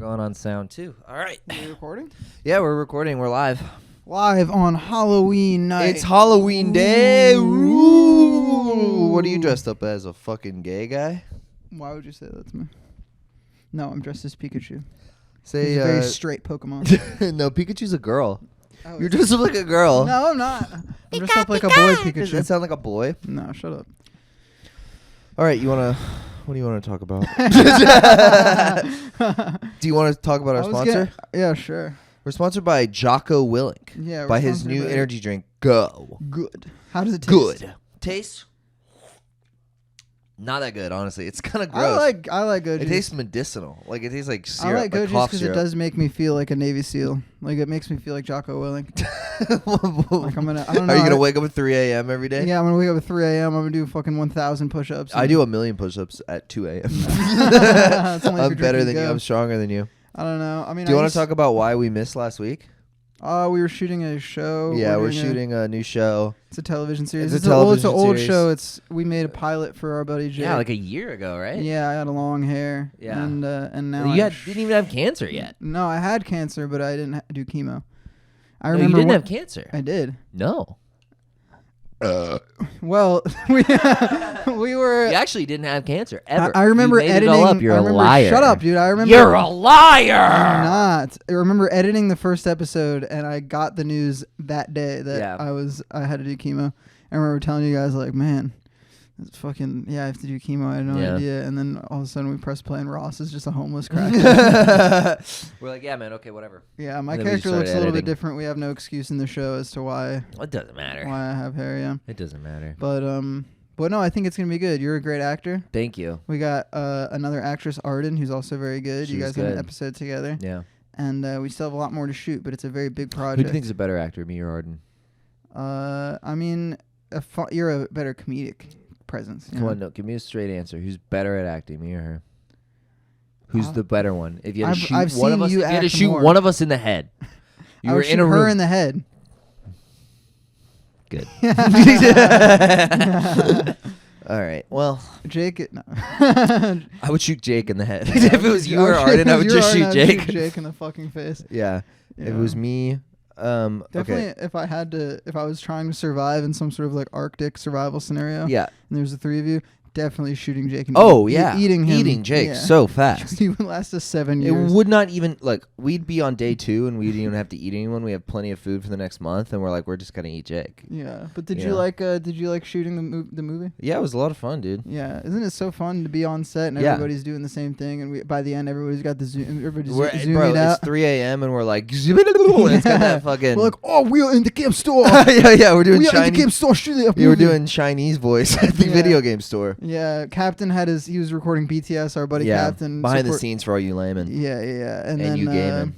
going on sound too. All right. Are you recording? Yeah, we're recording. We're live. Live on Halloween night. It's Halloween day. Ooh. What are you dressed up as? A fucking gay guy? Why would you say that to me? No, I'm dressed as Pikachu. Say He's a very straight Pokemon. No, Pikachu's a girl. Oh, You're dressed up like a girl. No, I'm not. I'm dressed up like a boy Does Pikachu. that sound like a boy? No, shut up. All right, what do you want to talk about? Do you want to talk about our sponsor? Yeah, sure. We're sponsored by Jocko Willink. Yeah, we're by his sponsored new by energy drink, Go. Good. How does it taste? Good. Taste? Not that good, honestly. It's kind of gross. I like Go It Juice. tastes medicinal. Like, it tastes like syrup. I like Go Juice cough because it syrup. does make me feel like a Navy SEAL. Like, it makes me feel like Jocko Willink. Like, I don't know. Are you going to wake up at 3 a.m. every day? Yeah, I'm going to wake up at 3 a.m. I'm going to do fucking 1,000 push-ups. I do 1,000,000 push-ups at 2 a.m. It's only if I'm you're better drinking than you. Go. I'm stronger than you. I don't know. I mean, Do you want to talk about why we missed last week? We were shooting a show. Yeah, we're shooting a new show. It's a television series. It's a It's an old television show. We made a pilot for our buddy Jay. Yeah, like a year ago, right? Yeah, I had a long hair. Yeah. And now You didn't even have cancer yet. No, I had cancer, but I didn't do chemo. I No, remember you didn't have cancer. I did. No. Well, we were. You actually didn't have cancer ever. I remember you made editing. It all up. You're a liar. Shut up, dude. I remember. You're a liar. I'm not. I remember editing the first episode, and I got the news that day that I had to do chemo. I remember telling you guys like, man, it's fucking I have to do chemo. I had no idea. And then all of a sudden we press play, and Ross is just a homeless crackhead. We're like, yeah, man. Okay, whatever. Yeah, my character looks a little bit different. We have no excuse in the show as to why. It doesn't matter. Why I have hair. Yeah. It doesn't matter. But no, I think it's gonna be good. You're a great actor. Thank you. We got another actress, Arden, who's also very good. You guys had an episode together. Yeah. And we still have a lot more to shoot, but it's a very big project. Who do you think is a better actor, me or Arden? I mean, you're a better comedic presence. Come on, no, give me a straight answer. Who's better at acting, me or her? Who's the better one? If you had to shoot one of us, if you had to shoot one of us in the head, you were in a room. Her in the head. Good. All right. Well, Jake. No. I would shoot Jake in the head. If it was you or Arden, I would just shoot Jake. Shoot Jake in the fucking face. Yeah. If it was me. Definitely, okay. if I was trying to survive in some sort of like Arctic survival scenario. Yeah. And there's the three of you. Definitely shooting Jake. And eating him. Eating Jake so fast. He would last us 7 years. It would not even we'd be on day 2 and we didn't even have to eat anyone. We have plenty of food for the next month, and we're just gonna eat Jake. Yeah, but did you like shooting the movie? Yeah, it was a lot of fun, dude. Yeah, isn't it so fun to be on set and everybody's doing the same thing, and by the end everybody's got the zoom. Everybody's zooming out. It's 3 a.m. and we're like, it's got that fucking. We're like, we're in the game store. yeah, we're doing. We are in the game store shooting up. You were doing Chinese voice at the video game store. Yeah, Captain he was recording BTS, our buddy Captain. Behind the scenes for all you laymen. Yeah. And then you gaming.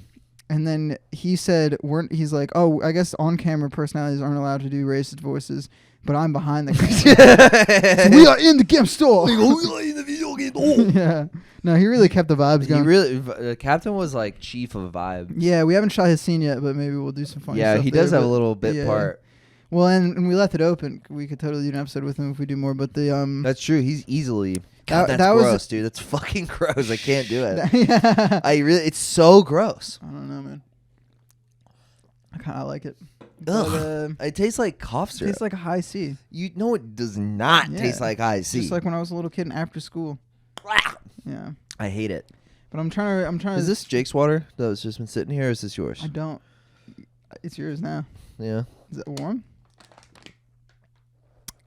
And then he said, he's like, I guess on-camera personalities aren't allowed to do racist voices, but I'm behind the camera. So we are in the game store. We are in the video game store. Yeah. No, he really kept the vibes going. Captain was like chief of vibe. Yeah, we haven't shot his scene yet, but maybe we'll do some funny stuff. Yeah, he does have a little bit part. Well, and we left it open. We could totally do an episode with him if we do more, but That's true. He's easily... God, that's gross, dude. That's fucking gross. I can't do it. Yeah. It's so gross. I don't know, man. I kind of like it. Ugh. It tastes like cough syrup. It tastes like a high C. You know it does not taste like high C. Just like when I was a little kid and after school. Yeah. I hate it. But I'm trying to... Is this Jake's water that's just been sitting here, or is this yours? I don't... It's yours now. Yeah. Is it warm?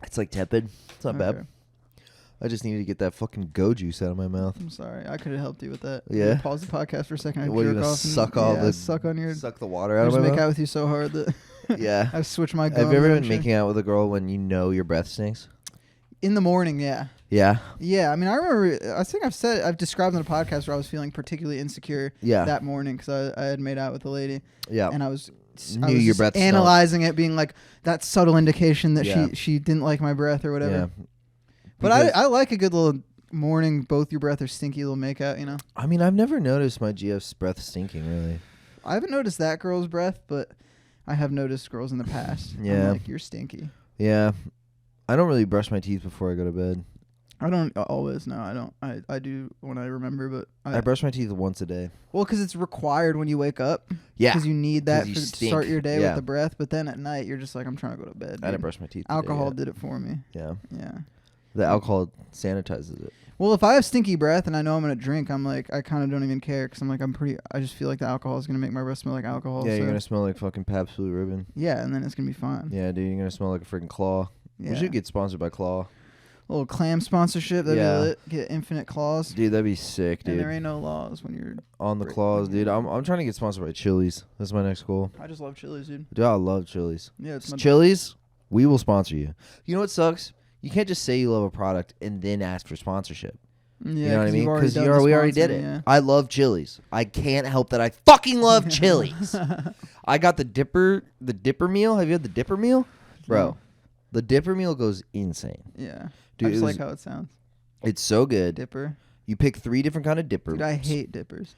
It's like tepid. It's not bad. I just needed to get that fucking go juice out of my mouth. I'm sorry. I could have helped you with that. Yeah. Pause the podcast for a second. What are you gonna suck suck on your... Suck the water out of my mouth? I just make out with you so hard that... Yeah. I switch my gums. Have you ever been making out with a girl when you know your breath stinks? In the morning, yeah. Yeah? Yeah. I mean, I remember... I think I've described on the podcast where I was feeling particularly insecure that morning because I had made out with a lady. Yeah. And I was your breath analyzing it, being like, that subtle indication that she didn't like my breath or whatever. Yeah. But I like a good little morning, both your breath or stinky little makeout, you know? I mean, I've never noticed my GF's breath stinking, really. I haven't noticed that girl's breath, but I have noticed girls in the past. Yeah. I'm like, you're stinky. Yeah. I don't really brush my teeth before I go to bed. I don't always. No, I don't. I do when I remember, but I brush my teeth once a day. Well, because it's required when you wake up. Yeah. Because you need that to stink. start your day with the breath. But then at night, you're just like, I'm trying to go to bed. Dude. I didn't brush my teeth. Alcohol did it for me. Yeah. Yeah. The alcohol sanitizes it. Well, if I have stinky breath and I know I'm gonna drink, I'm like, I kind of don't even care because I'm like, I just feel like the alcohol is gonna make my breath smell like alcohol. Yeah, you're gonna smell like fucking Pabst Blue Ribbon. Yeah, and then it's gonna be fine. Yeah, dude, you're gonna smell like a freaking Claw. Yeah. We should get sponsored by Claw. A little clam sponsorship. That'd be lit. Get infinite claws. Dude, that'd be sick, dude. And there ain't no laws when you're on the claws, dude. I'm trying to get sponsored by Chili's. That's my next goal. I just love Chili's, dude. Dude, I love Chili's. Yeah, it's Chili's. We will sponsor you. You know what sucks? You can't just say you love a product and then ask for sponsorship. Yeah, you know what I mean? Because we already did it. Yeah. I love Chili's. I can't help that I fucking love Chili's. I got the Dipper meal. Have you had the Dipper meal? Bro, the Dipper meal goes insane. Yeah. Dude, I just like how it sounds. It's so good. Dipper. You pick 3 different kind of dippers. Dude, I hate dippers.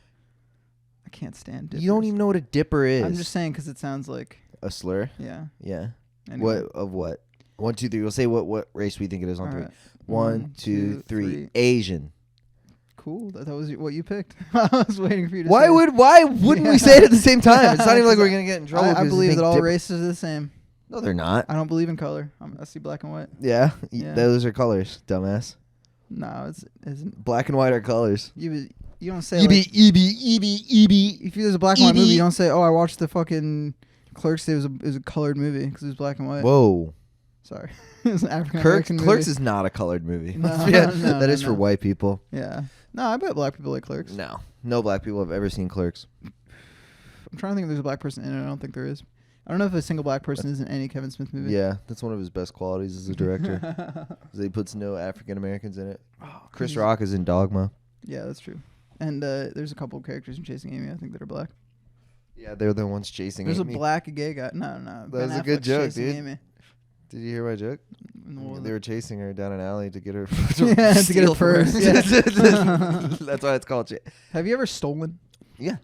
I can't stand dippers. You don't even know what a dipper is. I'm just saying because it sounds like a slur. Yeah. Yeah. Anyway. What? 1, 2, 3. We'll say what race we think it is on 3. Right. 1, 2, 3. Asian. Cool. That was what you picked. I was waiting for you to say. Why wouldn't we say it at the same time? It's not even like we're gonna get in trouble. I believe that all races are the same. No, they're not. I don't believe in color. I see black and white. Yeah. Those are colors, dumbass. No, it isn't. Black and white are colors. You don't say EB. If there's a black and white movie, you don't say, "Oh, I watched the fucking Clerks." It was a colored movie because it was black and white. Whoa. Sorry, it was an African American movie. Clerks is not a colored movie. No, that is for white people. Yeah. No, I bet black people like Clerks. No black people have ever seen Clerks. I'm trying to think if there's a black person in it. I don't think there is. I don't know if a single black person is in any Kevin Smith movie. Yeah, that's one of his best qualities as a director. He puts no African Americans in it. Oh, Chris Rock is in Dogma. Yeah, that's true. And there's a couple of characters in Chasing Amy, I think, that are black. Yeah, they're the ones chasing Amy. There's a black gay guy. No. That was a good joke, dude. Amy. Did you hear my joke? They were chasing her down an alley to get her to get her purse. That's why it's called Have you ever stolen? Yeah.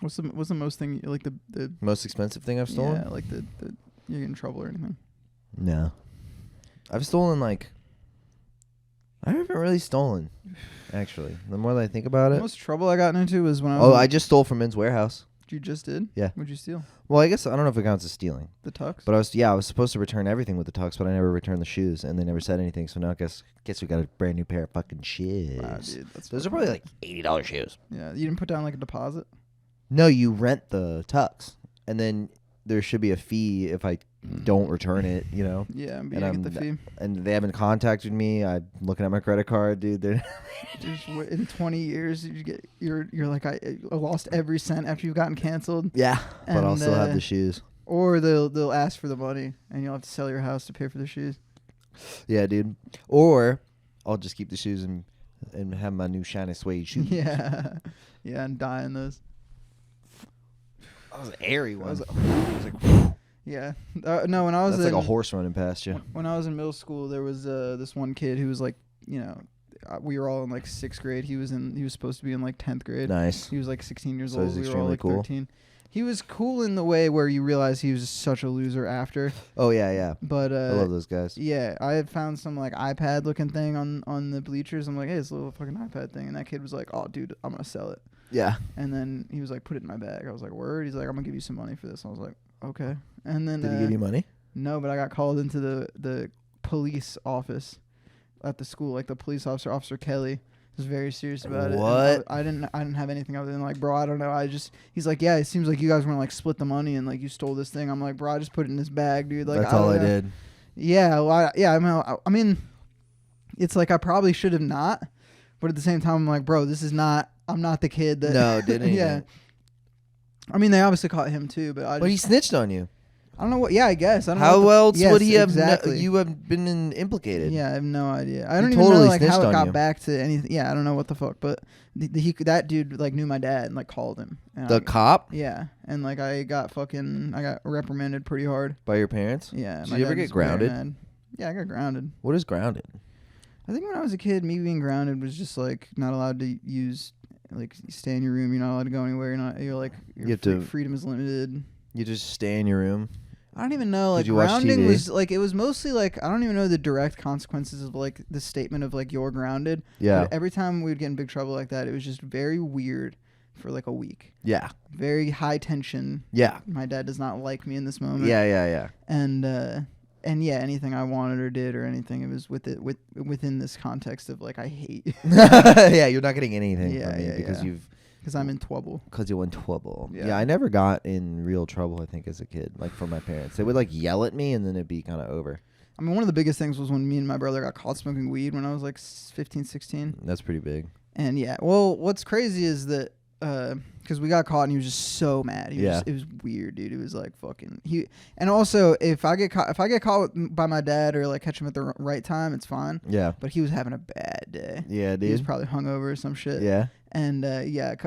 What's the most thing like the most expensive thing I've stolen? Yeah, like the you get in trouble or anything? No. I've stolen I haven't really stolen, actually. The more that I think about it. The most trouble I got into was when I was I just stole from Men's Warehouse. You just did? Yeah. What'd you steal? Well, I guess I don't know if it counts as stealing. The tux? But I was supposed to return everything with the tux, but I never returned the shoes, and they never said anything. So now I guess we got a brand new pair of fucking shoes. Wow, dude, those are probably like $80 shoes. Yeah, you didn't put down like a deposit? No, you rent the tux, and then there should be a fee if I don't return it, you know? Yeah, and I get the fee. And they haven't contacted me. I'm looking at my credit card, dude. They're just in 20 years, you're like, I lost every cent after you've gotten canceled. Yeah, but I'll still have the shoes. Or they'll ask for the money, and you'll have to sell your house to pay for the shoes. Yeah, dude. Or I'll just keep the shoes and have my new shiny suede shoes. Yeah, and die in those. That was an airy one. Yeah. No, when I was like a horse running past you. When I was in middle school, there was this one kid who was like, we were all in like 6th grade. He was supposed to be in like 10th grade. Nice. He was like 16 years old. We were all like 13. He was cool in the way where you realize he was such a loser after. Oh yeah. But I love those guys. Yeah, I had found some like iPad looking thing on the bleachers. I'm like, hey, it's a little fucking iPad thing, and that kid was like, oh, dude, I'm gonna sell it. Yeah. And then he was like, put it in my bag. I was like, word? He's like, I'm gonna give you some money for this. I was like, okay. And then did he give you money? No, but I got called into the police office at the school, like the police officer Kelly. Was very serious about it. What? I didn't have anything other than like, bro, I don't know. He's like, yeah, it seems like you guys want to like split the money and like you stole this thing. I'm like, bro, I just put it in this bag, dude. Like that's all I did. Yeah, well, I mean, it's like I probably should have not, but at the same time, I'm like, bro, this is not. I'm not the kid that. No, didn't he? Yeah. I mean, they obviously caught him too, but he snitched on you. I don't know what. Yeah, I guess. I don't how know else would he have? Exactly. You have been implicated. Yeah, I have no idea. I don't even know like how it got back to anything. Yeah, I don't know what the fuck. But that dude like knew my dad and like called him. The cop? Yeah, and like I got reprimanded pretty hard by your parents. Yeah. Did you ever get grounded? Yeah, I got grounded. What is grounded? I think when I was a kid, me being grounded was just like not allowed to use like stay in your room. You're not allowed to go anywhere. Freedom is limited. You just stay in your room. I don't even know. Like grounding was like, it was mostly like, I don't even know the direct consequences of like the statement of like you're grounded. Yeah. But every time we'd get in big trouble like that, it was just very weird for like a week. Yeah. Very high tension. Yeah. My dad does not like me in this moment. Yeah. And yeah, anything I wanted or did or anything, it was within this context of like, I hate you. Yeah, you're not getting anything from me because because I'm in trouble. Because you in trouble. Yeah. Yeah, I never got in real trouble, I think, as a kid, like from my parents. They would like yell at me and then it'd be kind of over. I mean, one of the biggest things was when me and my brother got caught smoking weed when I was like 15, 16. That's pretty big. And yeah, well, what's crazy is that because we got caught and he was just so mad. It was weird, dude. It was like fucking and also if I get caught by my dad or like catch him at the right time, it's fine. Yeah. But he was having a bad day. Yeah, dude. He was probably hungover or some shit. Yeah. And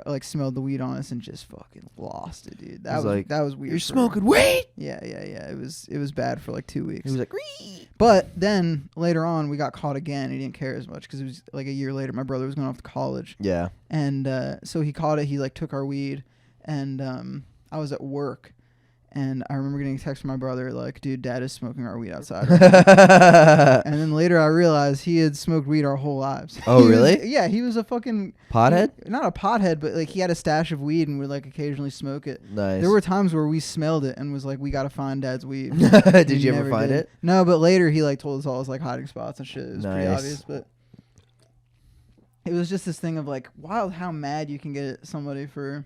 like smelled the weed on us and just fucking lost it, dude. That was weird. You're smoking weed? Yeah. It was bad for like 2 weeks. He was like, Ree! But then later on we got caught again. He didn't care as much because it was like a year later. My brother was going off to college. Yeah. And so he caught it. He like took our weed, and I was at work. And I remember getting a text from my brother like, dude, dad is smoking our weed outside. And then later I realized he had smoked weed our whole lives. Oh, really? He was a fucking... Pothead? Not a pothead, but like he had a stash of weed and would like occasionally smoke it. Nice. There were times where we smelled it and was like, we got to find dad's weed. Did you ever find it? No, but later he like told us all his like hiding spots and shit. It was pretty Nice. obvious, but... It was just this thing of like, wow, how mad you can get at somebody for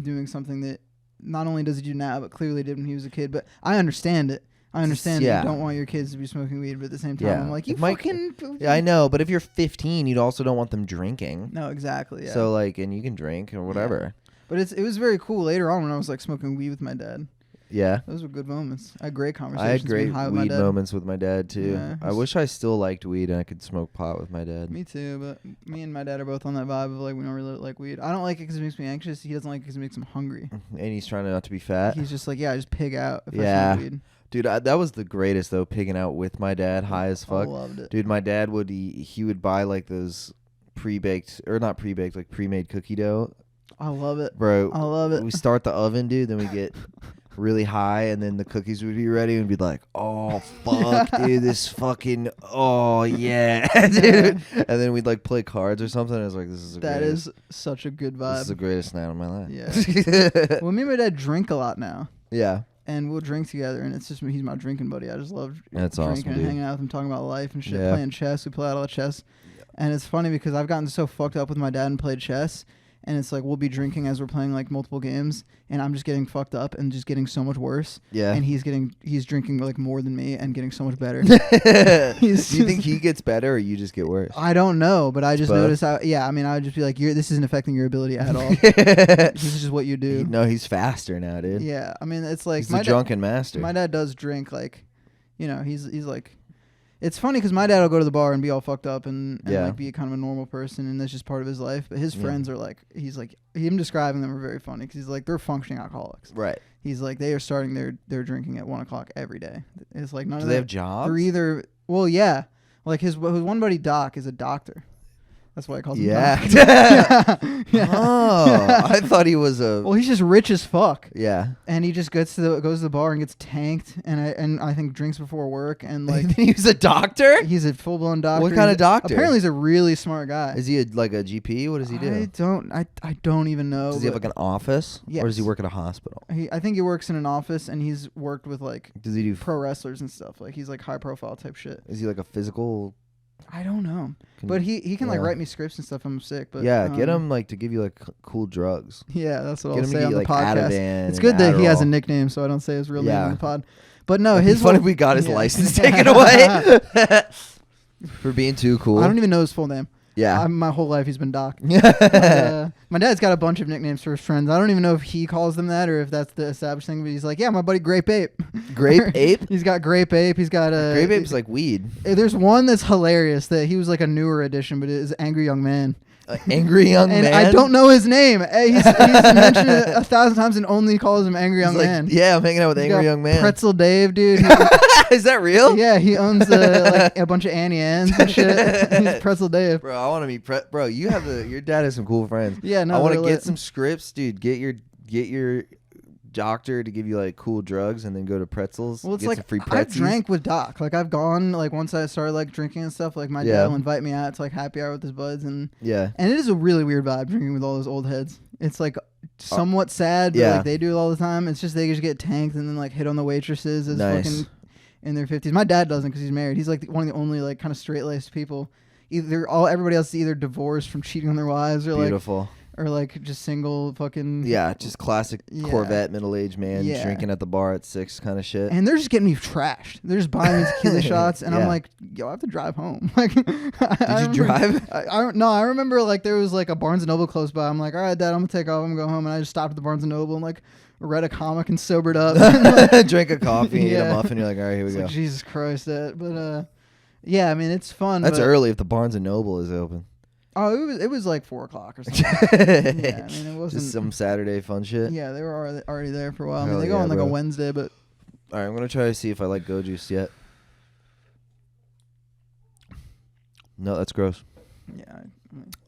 doing something that not only does he do now, but clearly did when he was a kid. But I understand it. I understand that you don't want your kids to be smoking weed, but at the same time, I'm like, Yeah, I know, but if you're 15, you also don't want them drinking. No, exactly, yeah. So, like, and you can drink or whatever. Yeah. But it was very cool later on when I was, like, smoking weed with my dad. Yeah. Those were good moments. I had great conversations. I had great weed with moments with my dad, too. Yeah, I wish I still liked weed and I could smoke pot with my dad. Me too, but me and my dad are both on that vibe of, like, we don't really like weed. I don't like it because it makes me anxious. He doesn't like it because it makes him hungry. And he's trying not to be fat. He's just like, I just pig out if I smoke weed. Dude, that was the greatest, though, pigging out with my dad, high as fuck. I loved it. Dude, my dad would, he would buy, like, those not pre-baked, like, pre-made cookie dough. I love it. Bro. I love it. We start the oven, dude, then we get really high, and then the cookies would be ready, and we'd be like, oh, fuck, dude, this fucking, oh, yeah, dude. And then we'd, like, play cards or something, and I was like, this is That is such a good vibe. This is the greatest night of my life. Yeah. Well, me and my dad drink a lot now. Yeah. And we'll drink together, and it's just he's my drinking buddy. I just love That's drinking awesome, and dude. hanging out with him, talking about life and shit, playing chess. We play a lot of chess. And it's funny because I've gotten so fucked up with my dad and played chess. And it's like we'll be drinking as we're playing like multiple games, and I'm just getting fucked up and just getting so much worse. Yeah. And he's drinking like more than me and getting so much better. Do you think he gets better or you just get worse? I don't know, but I just notice how. Yeah, I mean, I would just be like, this isn't affecting your ability at all. This is just what you do. No, he's faster now, dude. Yeah, I mean, it's like he's the drunken master. My dad does drink like, he's like. It's funny because my dad will go to the bar and be all fucked up and like be kind of a normal person, and that's just part of his life. But his friends are like, him describing them are very funny because he's like, they're functioning alcoholics. Right. He's like, they are starting their drinking at 1 o'clock every day. It's like none of Do they have jobs? They're either like his one buddy Doc is a doctor. That's why he calls him Doc. Yeah. Oh, I thought he was a. Well, he's just rich as fuck. Yeah. And he just goes to the bar and gets tanked, and I think drinks before work, and like he's a doctor. He's a full blown doctor. What kind of doctor? Apparently, he's a really smart guy. Is he like a GP? What does he do? I don't even know. Does he have like an office? Yes. Or does he work at a hospital? I think he works in an office, and he's worked with like. Does he do pro wrestlers and stuff? Like he's like high profile type shit. Is he like a physical? I don't know, but he can like write me scripts and stuff. I'm sick, but get him like to give you like cool drugs. Yeah, that's what Get I'll him say to on get, the like, podcast. Ativan It's good that he has a Adderall. nickname, so I don't say his real name on the pod. But no, It'd his be funny if we got his license taken away for being too cool. I don't even know his full name. Yeah. My whole life he's been Doc. My dad's got a bunch of nicknames for his friends. I don't even know if he calls them that or if that's the established thing, but he's like, yeah, my buddy Grape Ape. Grape Ape? He's got Grape Ape. He's got Grape Ape's like weed. There's one that's hilarious that he was like a newer edition, but it is Angry Young Man. Angry Young and Man? I don't know his name. He's mentioned it 1,000 times and only calls him Angry Young Man. Yeah, I'm hanging out with Angry Young Man. Pretzel Dave, dude. Is that real? Yeah, he owns like a bunch of Annie Ann's and shit. He's Pretzel Dave. Bro, I want to meet Bro, you have your dad has some cool friends. Yeah, no, I want to they're get lit. some scripts, dude. Get your doctor to give you like cool drugs and then go to pretzels. Well, it's get like some free I've pretzels. drank with Doc. Like I've gone like once I started like drinking and stuff. Like my dad will invite me out to like happy hour with his buds and it is a really weird vibe drinking with all those old heads. It's like somewhat sad, but like they do it all the time. It's just they just get tanked and then like hit on the waitresses as fucking in their 50s. My dad doesn't because he's married. He's like one of the only like kind of straight laced people. Everybody else is either divorced from cheating on their wives or like just single fucking just classic Corvette middle-aged man drinking at the bar at 6 kind of shit. And they're just getting me trashed. They're just buying me tequila shots and I'm like, yo, I have to drive home. Like, Did you drive? I remember like there was like a Barnes & Noble close by. I'm like, all right, Dad, I'm gonna take off. I'm gonna go home. And I just stopped at the Barnes & Noble and like read a comic and sobered up. Drank a coffee and ate a muffin. You're like, all right, here we go. Like, Jesus Christ, that. But yeah, I mean, it's fun. That's early if the Barnes & Noble is open. Oh, it was like 4 o'clock or something. Yeah, I mean, it wasn't just some Saturday fun shit. Yeah, they were already there for a while. I mean, they go on like a Wednesday, but all right, I'm gonna try to see if I like Go Juice yet. No, that's gross. Yeah,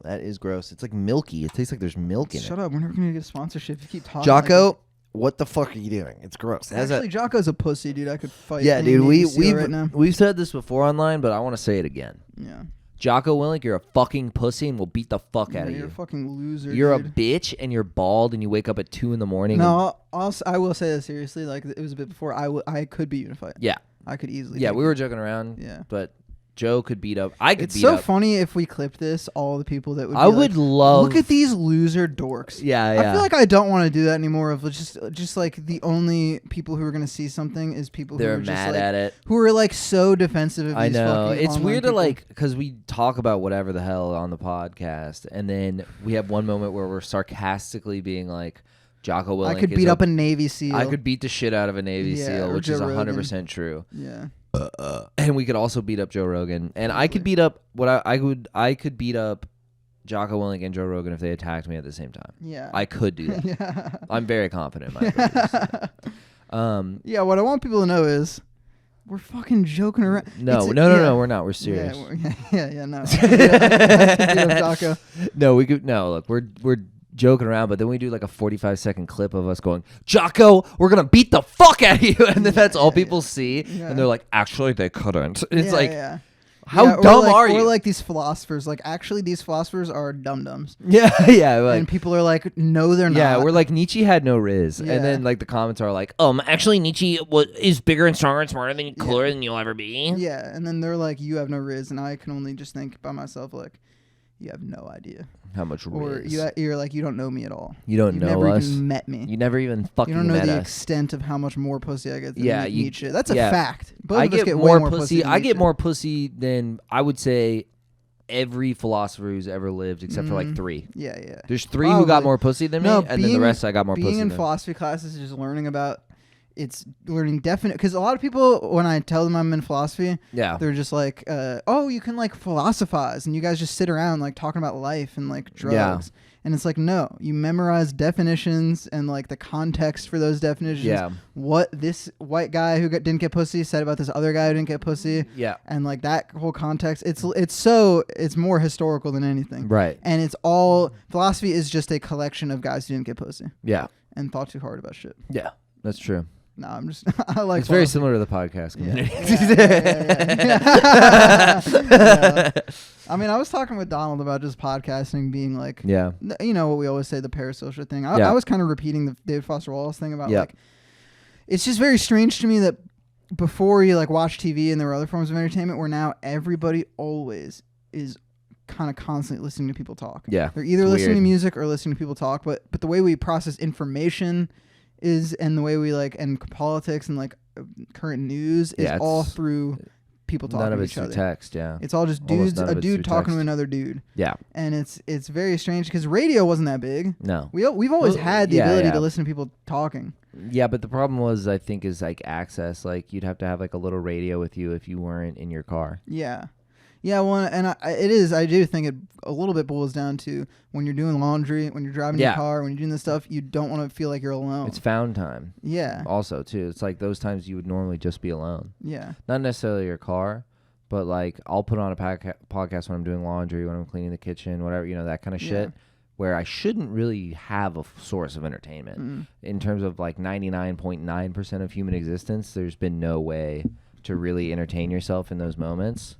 that is gross. It's like milky. It tastes like there's milk in it. Shut up. We're never gonna get a sponsorship. You keep talking. Jocko, like what the fuck are you doing? It's gross. Actually, Jocko's a pussy, dude. I could fight. Yeah, dude. We've said this before online, but I want to say it again. Yeah. Jocko Willink, you're a fucking pussy and we'll beat the fuck out of you. You're a fucking loser. You're dude. a bitch and you're bald and you wake up at 2 a.m. No, I will say that seriously. Like it was a bit before. I could beat you in a fight. Yeah, I could easily. Yeah, we were joking around. Yeah, but Joe could beat up. I could it's beat so up. funny if we clipped this. All the people that would. I would love. Look at these loser dorks. Yeah. I feel like I don't want to do that anymore. Of just like the only people who are gonna see something is people who are just mad like, at it, who are like so defensive of I these know fucking it's weird people. to like because we talk about whatever the hell on the podcast, and then we have one moment where we're sarcastically being like, Jocko Willink. I could beat up a Navy SEAL. I could beat the shit out of a Navy SEAL, which is 100% true. Yeah. And we could also beat up Joe Rogan, and I could beat up I could beat up Jocko Willink and Joe Rogan if they attacked me at the same time. Yeah, I could do that. Yeah. I'm very confident in my abilities. Yeah, what I want people to know is we're fucking joking around. No, we're not. We're serious. No. Beat up Jocko. No, we could. No, look, we're joking around, but then we do like a 45-second clip of us going, Jocko, we're gonna beat the fuck out of you, and then that's all people see, and they're like, actually, they couldn't. It's how dumb are you? Or like these philosophers, like actually, these philosophers are dum-dums. Yeah. Like, and people are like, no, they're not. Yeah, we're like, Nietzsche had no riz, and then like the comments are like, actually, Nietzsche is bigger and stronger and smarter than cooler than you'll ever be. Yeah, and then they're like, you have no riz, and I can only just think by myself like, you have no idea how much riz. Or you're like, you don't know me at all. You don't know never us. Even met me. You never even fucking met us. You don't know the extent of how much more pussy I get than Nietzsche. That's a fact. Both I of us get way more pussy. I get more pussy than I would say every philosopher who's ever lived, except for like 3. Yeah. There's 3 who got more pussy than me, and then the rest I got more pussy than. Being in philosophy classes is just learning about. It's learning definite because a lot of people, when I tell them I'm in philosophy, they're just like, "Oh, you can like philosophize, and you guys just sit around like talking about life and like drugs." And it's like, no, you memorize definitions and like the context for those definitions. Yeah. What this white guy who didn't get pussy said about this other guy who didn't get pussy. Yeah. And like that whole context, it's more historical than anything. Right. And it's all philosophy is just a collection of guys who didn't get pussy. Yeah. And thought too hard about shit. Yeah, that's true. No, I'm just. I like. It's very similar to the podcast community. Yeah. I mean, I was talking with Donald about just podcasting being like, you know what we always say, the parasocial thing. I was kind of repeating the David Foster Wallace thing about like, it's just very strange to me that before you like watch TV and there were other forms of entertainment, where now everybody always is kind of constantly listening to people talk. Yeah, they're either listening to music or listening to people talk. But the way we process information is, and the way we like, and politics and like current news is all through people talking to each other. None of it's through text. Yeah, it's all just dudes, a dude talking to another dude. Yeah, and it's very strange because radio wasn't that big. No, we've always had the ability to listen to people talking. Yeah, but the problem was, I think, is like access. Like you'd have to have like a little radio with you if you weren't in your car. Yeah. Yeah, well, and I do think it a little bit boils down to when you're doing laundry, when you're driving your car, when you're doing this stuff, you don't want to feel like you're alone. It's found time. Yeah. Also, too, it's like those times you would normally just be alone. Yeah. Not necessarily your car, but like I'll put on a podcast when I'm doing laundry, when I'm cleaning the kitchen, whatever, that kind of shit. where I shouldn't really have a source of entertainment. In terms of like 99.9% of human existence, there's been no way to really entertain yourself in those moments.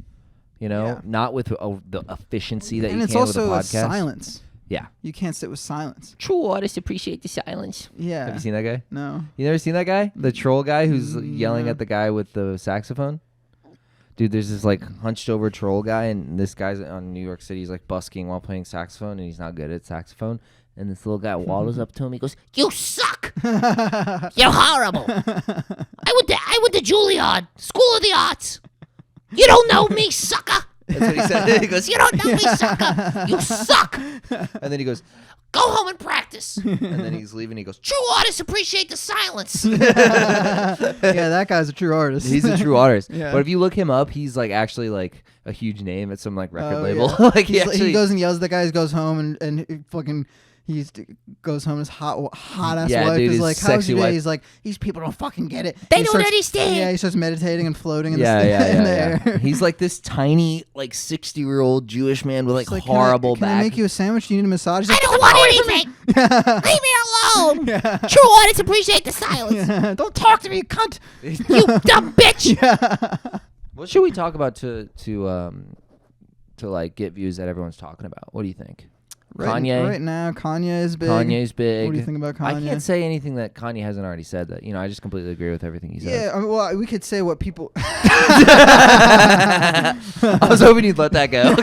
You know, not with the efficiency that you can with a podcast. And it's also silence. Yeah. You can't sit with silence. True artists appreciate the silence. Yeah. Have you seen that guy? No. You never seen that guy? The troll guy who's yelling at the guy with the saxophone? Dude, there's this like hunched over troll guy, and this guy's on New York City. He's like busking while playing saxophone, and he's not good at saxophone. And this little guy waddles up to him. He goes, "You suck. You're horrible. I went to Juilliard, School of the Arts. You don't know me, sucker." That's what he said. He goes, "You don't know me, sucker. You suck. and then he goes, Go home and practice." and then he's leaving. He goes, True artists appreciate the silence. Yeah, that guy's a true artist. he's a true artist. Yeah. But if you look him up, he's like actually like a huge name at some like record Oh, label. yeah. Like he goes and yells at the guy. He goes home and he fucking goes home. His hot ass wife dude, is his like, "How's sexy your day?" wife. He's like, "These people don't fucking get it." They He don't starts- understand. Yeah, he starts meditating and floating in the Yeah. air. He's like this tiny, like 60-year-old Jewish man with like, He's like, horrible can I back. make you a sandwich? Do you need a massage? He's I like, don't want anything. Leave me alone. True artists appreciate the silence. Don't talk to me, you cunt. You dumb bitch. What should we talk about to like get views that everyone's talking about? What do you think? Kanye. Right now, Kanye is big. Kanye's big. What do you think about Kanye? I can't say anything that Kanye hasn't already said. That I just completely agree with everything he said. Yeah, I mean, well, we could say what people. I was hoping you'd let that go.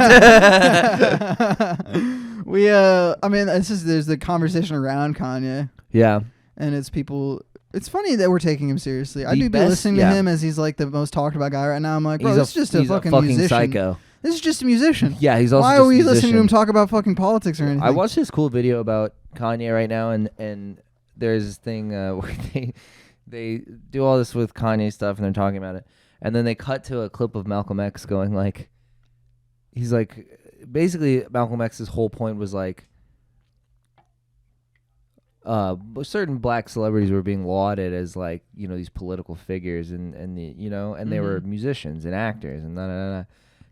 I mean, there's the conversation around Kanye, Yeah. and it's people. It's funny that we're taking him seriously. I The do be best- listening to yeah. him as he's like the most talked about guy right now. I'm like, bro, He's this is just a he's fucking, musician. psycho. This is just a musician. Yeah, he's also Why just are we a listening to him musician. talk about fucking politics or anything? I watched this cool video about Kanye right now, and there's this thing where they do all this with Kanye stuff, and they're talking about it, and then they cut to a clip of Malcolm X going like, he's like, basically Malcolm X's whole point was like, certain black celebrities were being lauded as like these political figures and they were musicians and actors and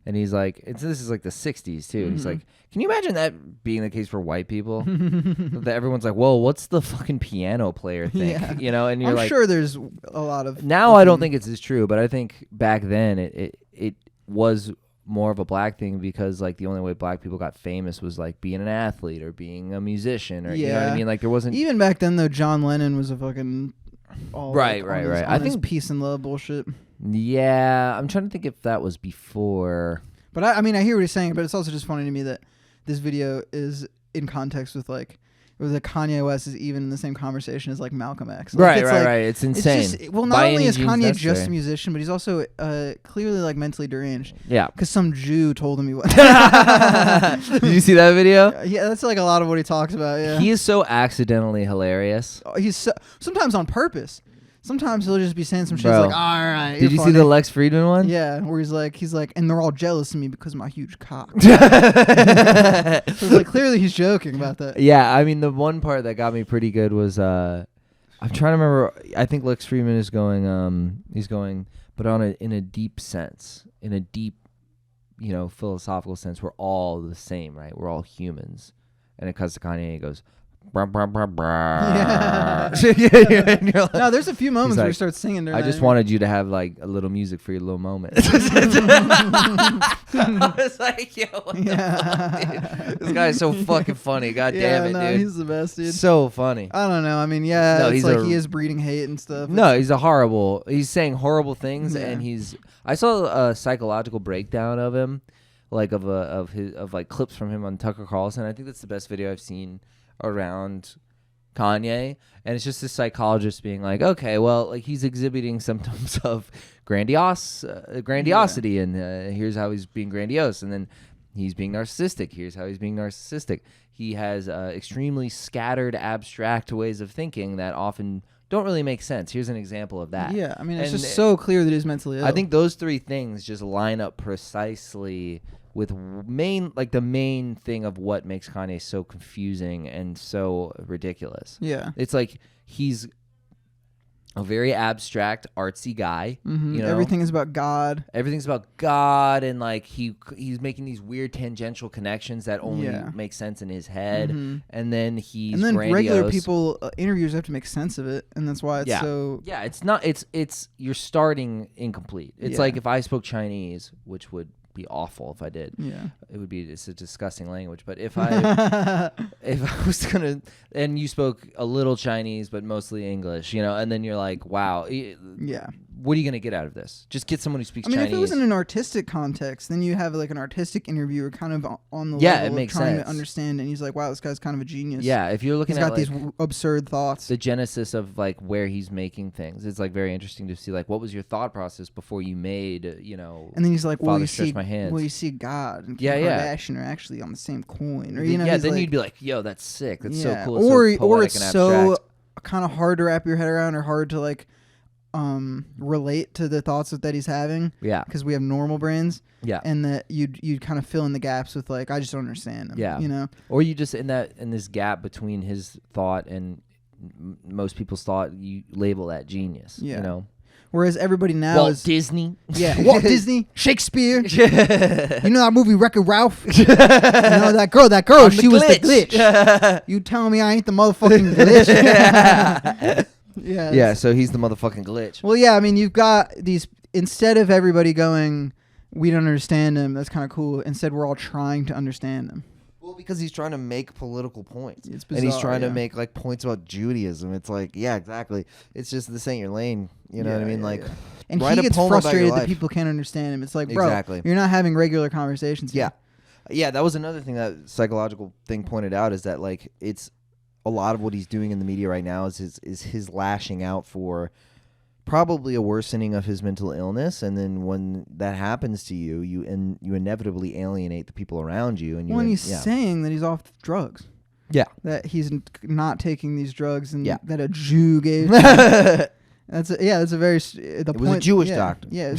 and he's like this is like the 60s too. And he's like, can you imagine that being the case for white people? That everyone's like, whoa, what's the fucking piano player think? Yeah. And you're I'm like, sure there's a lot of now I don't think it's as true, but I think back then it was more of a black thing because like the only way black people got famous was like being an athlete or being a musician or you know what I mean? Like there wasn't even back then though. John Lennon was a fucking Right. I think peace and love bullshit. Yeah, I'm trying to think if that was before. But I mean, I hear what he's saying, but it's also just funny to me that this video is in context with like. That Kanye West is even in the same conversation as like Malcolm X. Like, Right. It's insane. It's just, well, not only is Kanye just a musician, but he's also clearly like mentally deranged. Yeah. Because some Jew told him he was. Did you see that video? Yeah, that's like a lot of what he talks about. Yeah. He is so accidentally hilarious. He's sometimes on purpose. Sometimes he'll just be saying some shit. Bro, Like, all right. Did you see the Lex Friedman one? Yeah, where he's like, and they're all jealous of me because of my huge cock. So it's like clearly he's joking about that. Yeah, I mean the one part that got me pretty good was I'm trying to remember. I think Lex Friedman is going he's going, but in a deep sense, in a deep, philosophical sense, we're all the same, right? We're all humans. And it cuts to Kanye and he goes, brah, brah, brah, brah. Yeah. Like, No, there's a few moments like, where he starts singing. I just wanted you to have like a little music for your little moment. I was like, yo, what the fuck, dude? This guy's so fucking funny. God damn it, dude. He's the best, dude. So funny. I don't know. I mean, yeah, No, it's he's like he is breeding hate and stuff. No, he's saying horrible things, and I saw a psychological breakdown of him, like of like clips from him on Tucker Carlson. I think that's the best video I've seen around Kanye, and it's just this psychologist being like, okay, well, like he's exhibiting symptoms of grandiosity, and here's how he's being grandiose, and then he's being narcissistic. Here's how he's being narcissistic. He has extremely scattered, abstract ways of thinking that often don't really make sense. Here's an example of that. Yeah, I mean, it's just so clear that he's mentally ill. I think those three things just line up precisely with the main thing of what makes Kanye so confusing and so ridiculous. Yeah. It's like he's a very abstract, artsy guy. Mm-hmm. You know, Everything is about God. Everything's about God, and like he's making these weird tangential connections that only make sense in his head. Mm-hmm. And then grandiose. Regular people interviews have to make sense of it, and that's why it's so. Yeah, it's not. It's you're starting incomplete. It's like if I spoke Chinese, which would be awful if I did. Yeah, it's a disgusting language. But if I was gonna, and you spoke a little Chinese but mostly English, you know, and then you're like, wow, what are you gonna get out of this? Just get someone who speaks Chinese. If it was in an artistic context, then you have like an artistic interviewer kind of on the level of trying to understand, and he's like, wow, this guy's kind of a genius. Yeah, if you're looking he's at got these absurd thoughts, the genesis of like where he's making things, it's like very interesting to see like what was your thought process before you made, you know. And then he's like, well, you see God and Kim Kardashian are actually on the same coin, or you know, then like, you'd be like, yo, that's sick, that's so cool, or it's so kind of hard to wrap your head around, or hard to like relate to the thoughts that he's having, because we have normal brains, and that you'd kind of fill in the gaps with like, I just don't understand him, you know, or you just in this gap between his thought and most people's thought, you label that genius, you know. Whereas everybody now Walt Disney. Yeah, Walt Disney, Shakespeare. You know that movie Wreck-It Ralph? You know that girl, she was the glitch. You telling me I ain't the motherfucking glitch? Yeah, so he's the motherfucking glitch. Well, yeah, I mean, you've got these, instead of everybody going, we don't understand him, that's kind of cool. Instead, we're all trying to understand him. Well, because he's trying to make political points. It's bizarre, and he's trying to make like points about Judaism. It's like, yeah, exactly. It's just this ain't your lane. You know what I mean? Like, and he gets frustrated that people can't understand him. It's like, bro, you're not having regular conversations. Yeah, that was another thing that psychological thing pointed out, is that like it's a lot of what he's doing in the media right now is his lashing out for probably a worsening of his mental illness, and then when that happens to you, you inevitably alienate the people around you. And when he's saying that he's off drugs, that he's not taking these drugs, and that a Jew gave. That's a very the point. Was a Jewish doctor. Yeah,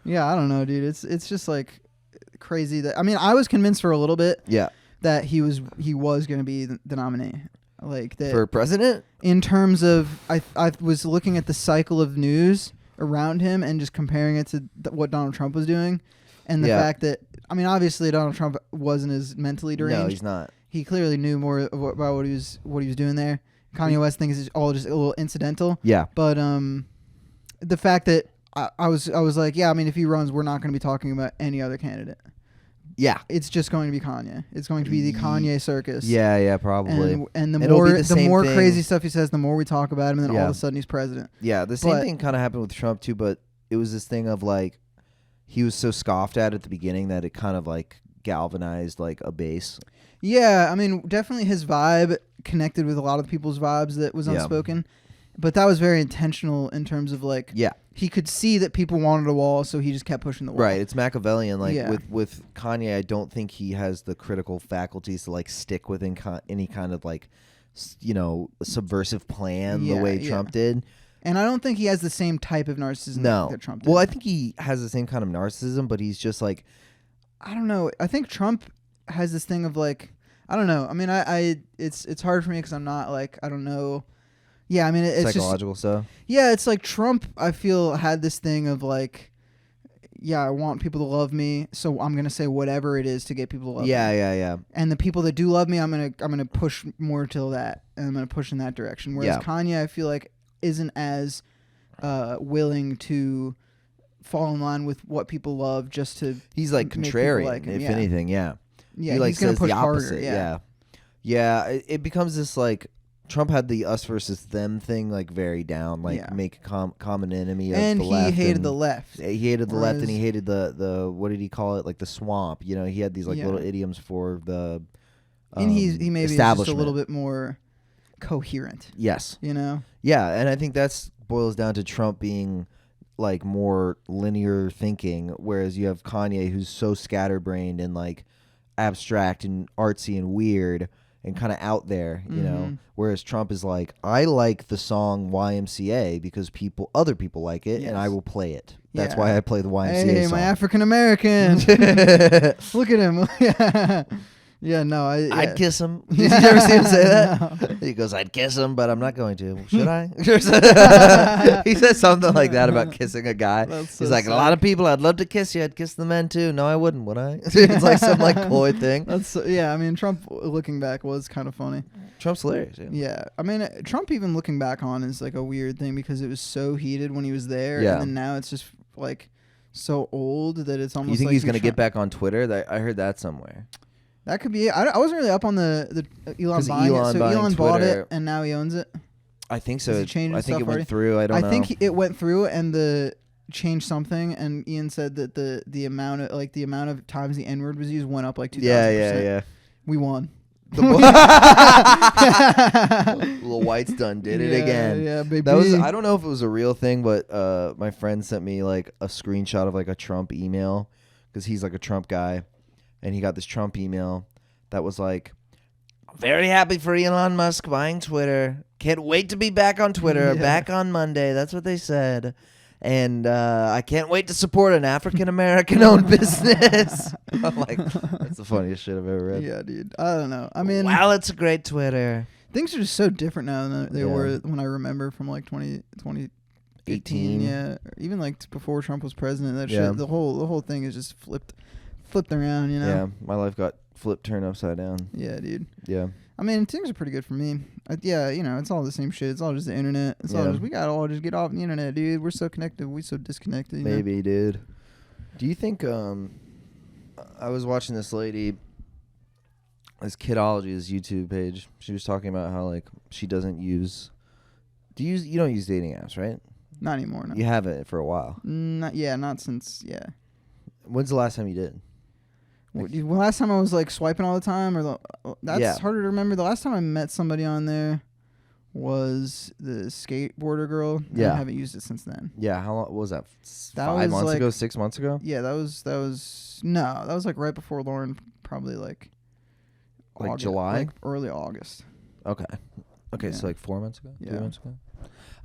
yeah. I don't know, dude. It's just like crazy that, I mean, I was convinced for a little bit. That he was going to be the nominee. Like that for president. In terms of, I was looking at the cycle of news around him and just comparing it to what Donald Trump was doing, and the fact that, I mean, obviously Donald Trump wasn't as mentally deranged. No, he's not. He clearly knew more about what he was doing there. Kanye West thinks it's all just a little incidental. Yeah. But the fact that I was like, yeah, I mean, if he runs, we're not going to be talking about any other candidate. Yeah, it's just going to be Kanye. It's going to be the Kanye circus. Yeah, probably. And the more crazy stuff he says, the more we talk about him, and then all of a sudden he's president. Yeah, the same thing kind of happened with Trump too, but it was this thing of like, he was so scoffed at the beginning that it kind of like galvanized like a base. Yeah, I mean, definitely his vibe connected with a lot of people's vibes that was unspoken. But that was very intentional in terms of like, he could see that people wanted a wall, so he just kept pushing the wall. Right, it's Machiavellian. Like with Kanye, I don't think he has the critical faculties to like stick with any kind of like, you know, subversive plan the way Trump did. And I don't think he has the same type of narcissism that Trump did. Well, I think he has the same kind of narcissism, but he's just like, I don't know. I think Trump has this thing of like, I don't know. I mean, it's hard for me because I'm not like, I don't know. Yeah, I mean, it's psychological stuff. Yeah, it's like Trump, I feel, had this thing of like, I want people to love me, so I'm gonna say whatever it is to get people to love me. Yeah. And the people that do love me, I'm gonna push more till that, and I'm gonna push in that direction. Whereas Kanye, I feel like, isn't as willing to fall in line with what people love just to. He's like contrarian, like if anything. Yeah, he like he's gonna says push the opposite. Harder. Yeah. It becomes this like. Trump had the us versus them thing like very down, like make a common enemy of the left. And he hated the left. He hated the left, and he hated the what did he call it? Like the swamp. You know, he had these like little idioms for the and he maybe is just a little bit more coherent. Yes. You know? Yeah, and I think that's boils down to Trump being like more linear thinking, whereas you have Kanye who's so scatterbrained and like abstract and artsy and weird. And kind of out there, you know, whereas Trump is like, I like the song YMCA because other people like it, and I will play it. That's why I play the YMCA song. My African American. Look at him. Yeah, no, I'd kiss him. Did you ever see him say that? No. He goes, I'd kiss him, but I'm not going to. Should I? He says something like that about kissing a guy. That's He's so like, sick. a lot of people, I'd love to kiss you. I'd kiss the men too. No, I wouldn't, would I? It's like some like coy thing. Yeah, I mean, Trump looking back was kind of funny. Trump's hilarious. Yeah. Yeah, I mean, Trump even looking back on is like a weird thing because it was so heated when he was there, Yeah. and then now it's just like so old that it's almost. You think like he's going to get back on Twitter? I heard that somewhere. That could be it. I wasn't really up on the Elon 'Cause buying Elon it. So buying Elon bought Twitter. it, and now he owns it. I think so. Has he changed I his think stuff it went already? through. I don't know. I think it went through, and the changed something, and Ian said that the amount of times the N word was used went up like 2,000%. Yeah. We won. Little White's done did it again. Yeah, baby. That was, I don't know if it was a real thing, but my friend sent me like a screenshot of like a Trump email because he's like a Trump guy, and he got this Trump email that was like, very happy for Elon Musk buying Twitter. Can't wait to be back on Twitter. Yeah. Back on Monday. That's what they said. And I can't wait to support an African American owned business. I'm like, that's the funniest shit I've ever read. Yeah, dude. I don't know. I mean, wow, it's a great Twitter. things are just so different now than they Yeah. were when I remember from like 2018. 18. Yeah, or even like before Trump was president. That Yeah. shit, the whole thing is just flipped around. You know. Yeah, my life got flipped, turned upside down. Yeah, dude. Yeah. I mean, things are pretty good for me. Yeah, you know, it's all the same shit. It's all just the internet. It's all Yeah. just, we gotta all just get off the internet, dude. We're so connected. We so disconnected. You know? Maybe, dude. Do you think I was watching this lady, this YouTube page. She was talking about how like she doesn't use. You don't use dating apps, right? Not anymore. No. You have it for a while. Not since. Yeah. When's the last time you did? Well, last time I was like swiping all the time, that's Yeah. harder to remember. The last time I met somebody on there was the skateboarder girl. and Yeah. I haven't used it since then. Yeah, how long what was that? That 5 was months like- ago, 6 months ago? Yeah, that was like right before Lauren, probably like July? like early August. Okay. Okay, Yeah. so like 4 months ago? 3 Yeah. months ago?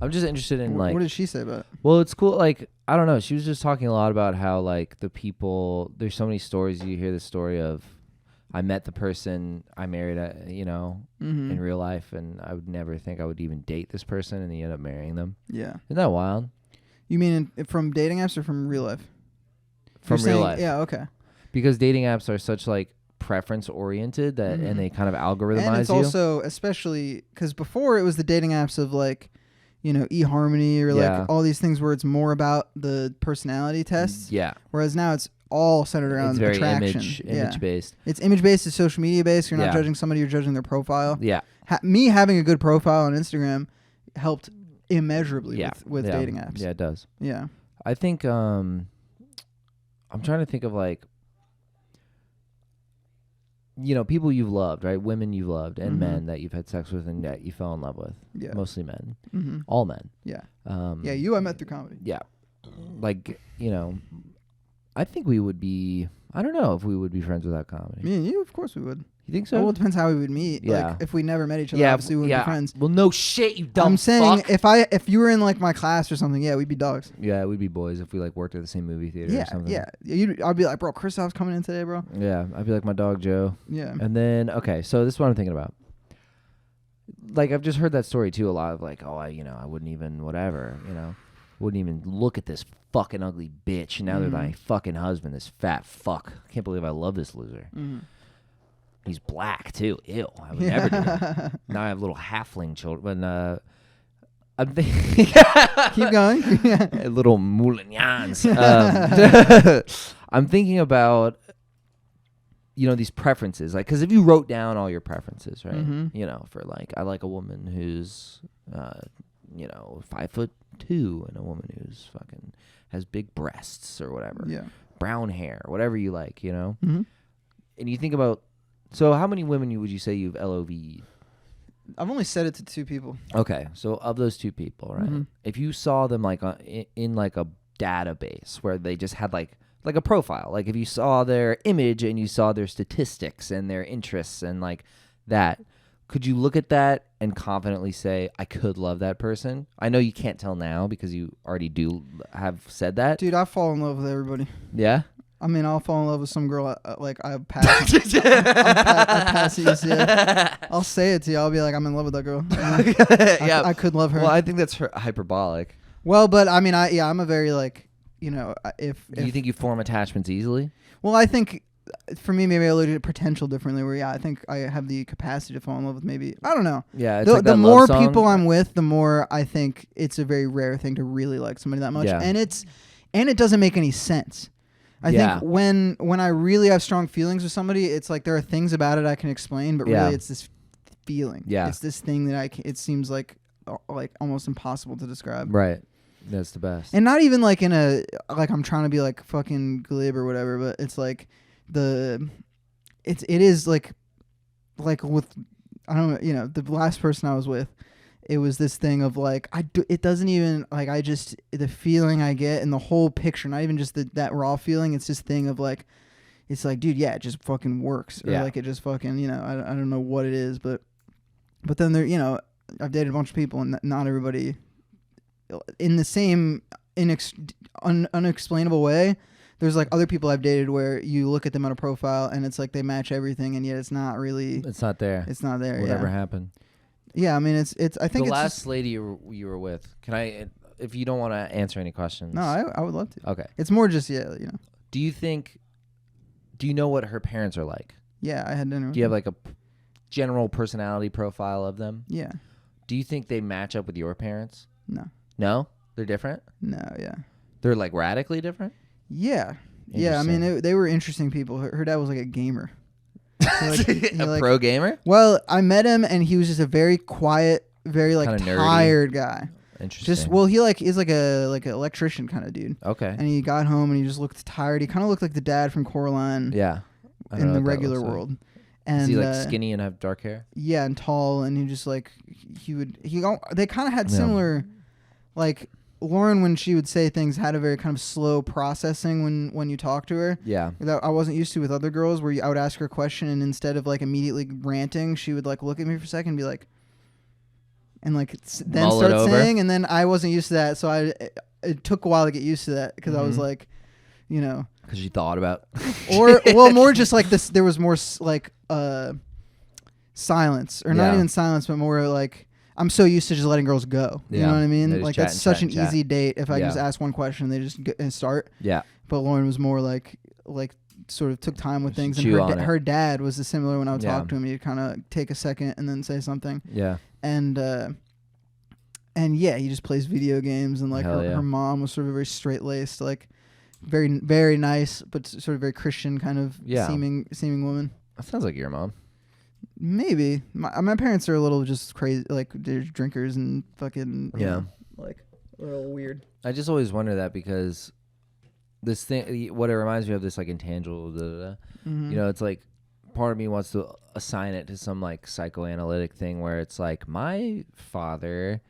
I'm just interested in What did she say about it? well, it's cool. Like, I don't know. She was just talking a lot about how, like, the people, there's so many stories. You hear the story of, I met the person I married, Mm-hmm. in real life, and I would never think I would even date this person, and then you end up marrying them. Yeah. Isn't that wild? You mean from dating apps or from real life? From You're real saying- life. Yeah, okay. Because dating apps are such, like, preference oriented that, Mhm. and they kind of algorithmize And it's you. also, especially, because before it was the dating apps of like, you know, eHarmony or Yeah. like all these things where it's more about the personality tests. Yeah. Whereas now it's all centered around It's very attraction. image based. It's image based, it's social media based. You're not Yeah. judging somebody, you're judging their profile. Yeah. Me having a good profile on Instagram helped immeasurably Yeah. with Yeah. dating apps. Yeah, it does. Yeah. I think I'm trying to think of like people you've loved, right? Women you've loved and Mhm. men that you've had sex with and that you fell in love with. Yeah. Mostly men. Mm-hmm. All men. Yeah. Yeah, You I met through comedy. Yeah. Like, I think we would be I don't know if we would be friends without comedy. Me and you, of course we would. You think so? Well, it depends how we would meet. Yeah. Like, if we never met each other, obviously we wouldn't be friends. Well, no shit, you dumb I'm saying fuck. if you were in like my class or something, yeah, we'd be dogs. Yeah, we'd be boys if we like worked at the same movie theater or Yeah, something. yeah. I'd be like, bro, Christoph's coming in today, bro. Yeah, I'd be like my dog Joe. Yeah. And then okay, so this is what I'm thinking about. Like I've just heard that story too a lot of like, I wouldn't even wouldn't even look at this fucking ugly bitch. And now they're my fucking husband, this fat fuck. I can't believe I love this loser. Mhm. He's black too. Ew. I would never do that. Now I have little halfling children. But I'm thinking Keep going. little moulignons. I'm thinking about these preferences, like, because if you wrote down all your preferences, right? Mhm. For like, I like a woman who's 5'2" and a woman who's fucking has big breasts or whatever, Yeah. brown hair, whatever you like, Mhm. and you think about, so how many women would you say you've LOV'd? I've only said it to 2 people. Okay, so of those 2 people, right? Mhm. If you saw them like in like a database where they just had like a profile, like if you saw their image and you saw their statistics and their interests and like that, could you look at that and confidently say, I could love that person? I know you can't tell now because you already do have said that. Dude, I fall in love with everybody. Yeah? I mean, I'll fall in love with some girl like I pass. I pass it. You see it? I'll say it to you. I'll be like, I'm in love with that girl. Yeah, I could love her. Well, I think that's hyperbolic. Well, but I mean, I'm a very like, if Do you think you form attachments easily? Well, I think for me, maybe I look at potential differently. Where I think I have the capacity to fall in love with maybe. I don't know. Yeah, it's the more people I'm with, the more I think it's a very rare thing to really like somebody that much, and it doesn't make any sense. I think when I really have strong feelings with somebody, it's like there are things about it I can explain, but really it's this feeling. Yeah, it's this thing that it seems like almost impossible to describe. Right. That's the best. And not even like in a like I'm trying to be like fucking glib or whatever, but it's like it is like with I don't know, the last person I was with, it was this thing of like it doesn't even like the feeling I get and the whole picture, not even just that raw feeling, it's this thing of like it's like, dude, yeah, it just fucking works. Or like it just fucking, I don't know what it is, but then there, I've dated a bunch of people and not everybody in the same unexplainable way. There's like other people I've dated where you look at them on a profile and it's like they match everything and yet it's not really. It's not there. It's not there. Whatever happened. Yeah, I mean it's. I think the it's last lady you were with. Can I? If you don't want to answer any questions. No, I would love to. Okay. It's more just Do you know what her parents are like? Yeah, I had dinner. Do you have like a general personality profile of them? Yeah. Do you think they match up with your parents? No. No? They're different? No, yeah. They're like radically different? Yeah. Yeah, I mean, they were interesting people. Her dad was like a gamer. Pro gamer? Well, I met him and he was just a very quiet, very like tired guy. Interesting. He is like an electrician kind of dude. Okay. And he got home and he just looked tired. He kind of looked like the dad from Coraline. Yeah. In the regular world. And is he like skinny and have dark hair? Yeah, and tall, and he just like they kind of had similar, like Lauren when she would say things had a very kind of slow processing when you talk to her. Yeah. That I wasn't used to with other girls, where I would ask her a question and instead of like immediately ranting, she would like look at me for a second and be like, and like then start saying, and then I wasn't used to that, so it took a while to get used to that because I was like, because you thought about or more just like this, there was more like silence, or not even silence, but more like I'm so used to just letting girls go. You know what I mean? Like that's such an easy date. If I just ask one question, they just get and start. Yeah. But Lauren was more like sort of took time with things, and her dad was similar when I would talk to him. He'd kind of take a second and then say something. Yeah. And yeah, he just plays video games, and like her mom was sort of very straight laced, like very very nice, but sort of very Christian kind of seeming woman. That sounds like your mom. Maybe my parents are a little just crazy, like they're drinkers and fucking like a little weird. I just always wonder that because this thing, what it reminds me of, this like intangible, it's like part of me wants to assign it to some like psychoanalytic thing where it's like my father,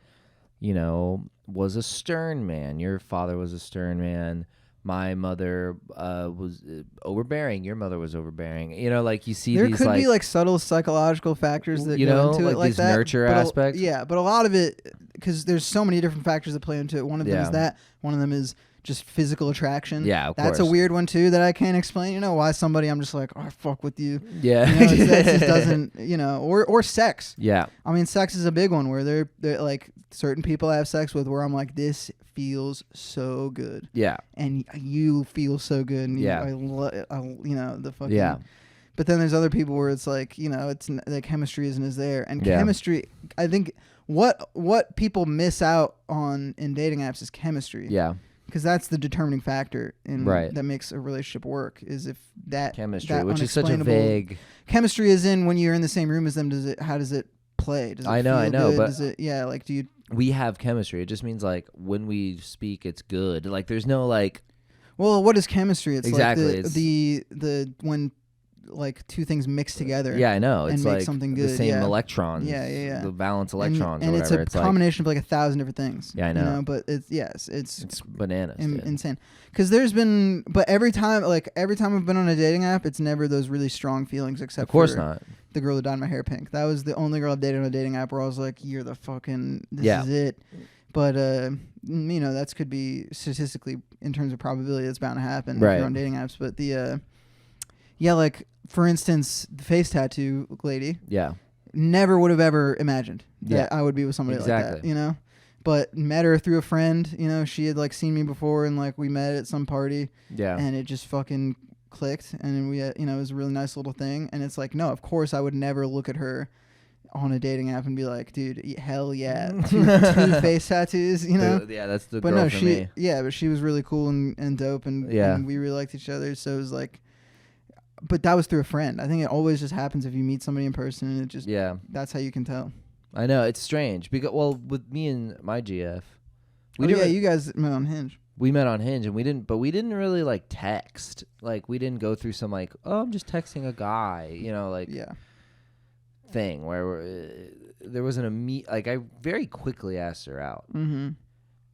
was a stern man. Your father was a stern man. My mother was overbearing. Your mother was overbearing. Like you see there these could be like subtle psychological factors that go into it, like these that. Nurture aspects. But a lot of it, because there's so many different factors that play into it. One of them is that. One of them is just physical attraction. Yeah, of course. That's a weird one too that I can't explain. Why somebody I'm just like, oh, I fuck with you. Yeah, that just doesn't. Or sex. Yeah, I mean, sex is a big one where they're like certain people I have sex with where I'm like, this feels so good. Yeah, and you feel so good. And the fucking. Yeah. But then there's other people where it's like, it's the chemistry isn't as there, and chemistry. I think what people miss out on in dating apps is chemistry. Yeah. Because that's the determining factor that makes a relationship work, is if that chemistry, which is such a vague chemistry is in when you're in the same room as them. How does it play? Does it I know, good? But does it? Yeah, like do you? We have chemistry. It just means like when we speak, it's good. Like there's no like. Well, what is chemistry? It's exactly like the when like two things mix together. Yeah, I know. It's like make something good. The same electrons. Yeah. The valence electrons. And or whatever. It's a combination of like 1,000 different things. Yeah, I know. But it's bananas. Insane. Because there's been, but every time I've been on a dating app, it's never those really strong feelings, except of course for not. The girl who dyed my hair pink. That was the only girl I've dated on a dating app where I was like, you're the fucking, this is it. But that could be statistically in terms of probability that's bound to happen if you're on dating apps. But like for instance, the face tattoo lady. Yeah. Never would have ever imagined that I would be with somebody like that. But met her through a friend. She had like seen me before and like we met at some party. Yeah. And it just fucking clicked, and we it was a really nice little thing. And it's like, no, of course I would never look at her on a dating app and be like, dude, hell yeah, two face tattoos, Yeah, that's the girl for me. Yeah, but she was really cool and dope, and we really liked each other. So it was like, but that was through a friend. I think it always just happens if you meet somebody in person, and it just that's how you can tell. I know, it's strange because with me and my GF, you guys met on Hinge. We met on Hinge, and we didn't really like text. Like we didn't go through some like, oh, I'm just texting a guy, thing where there wasn't a meet. Like I very quickly asked her out, and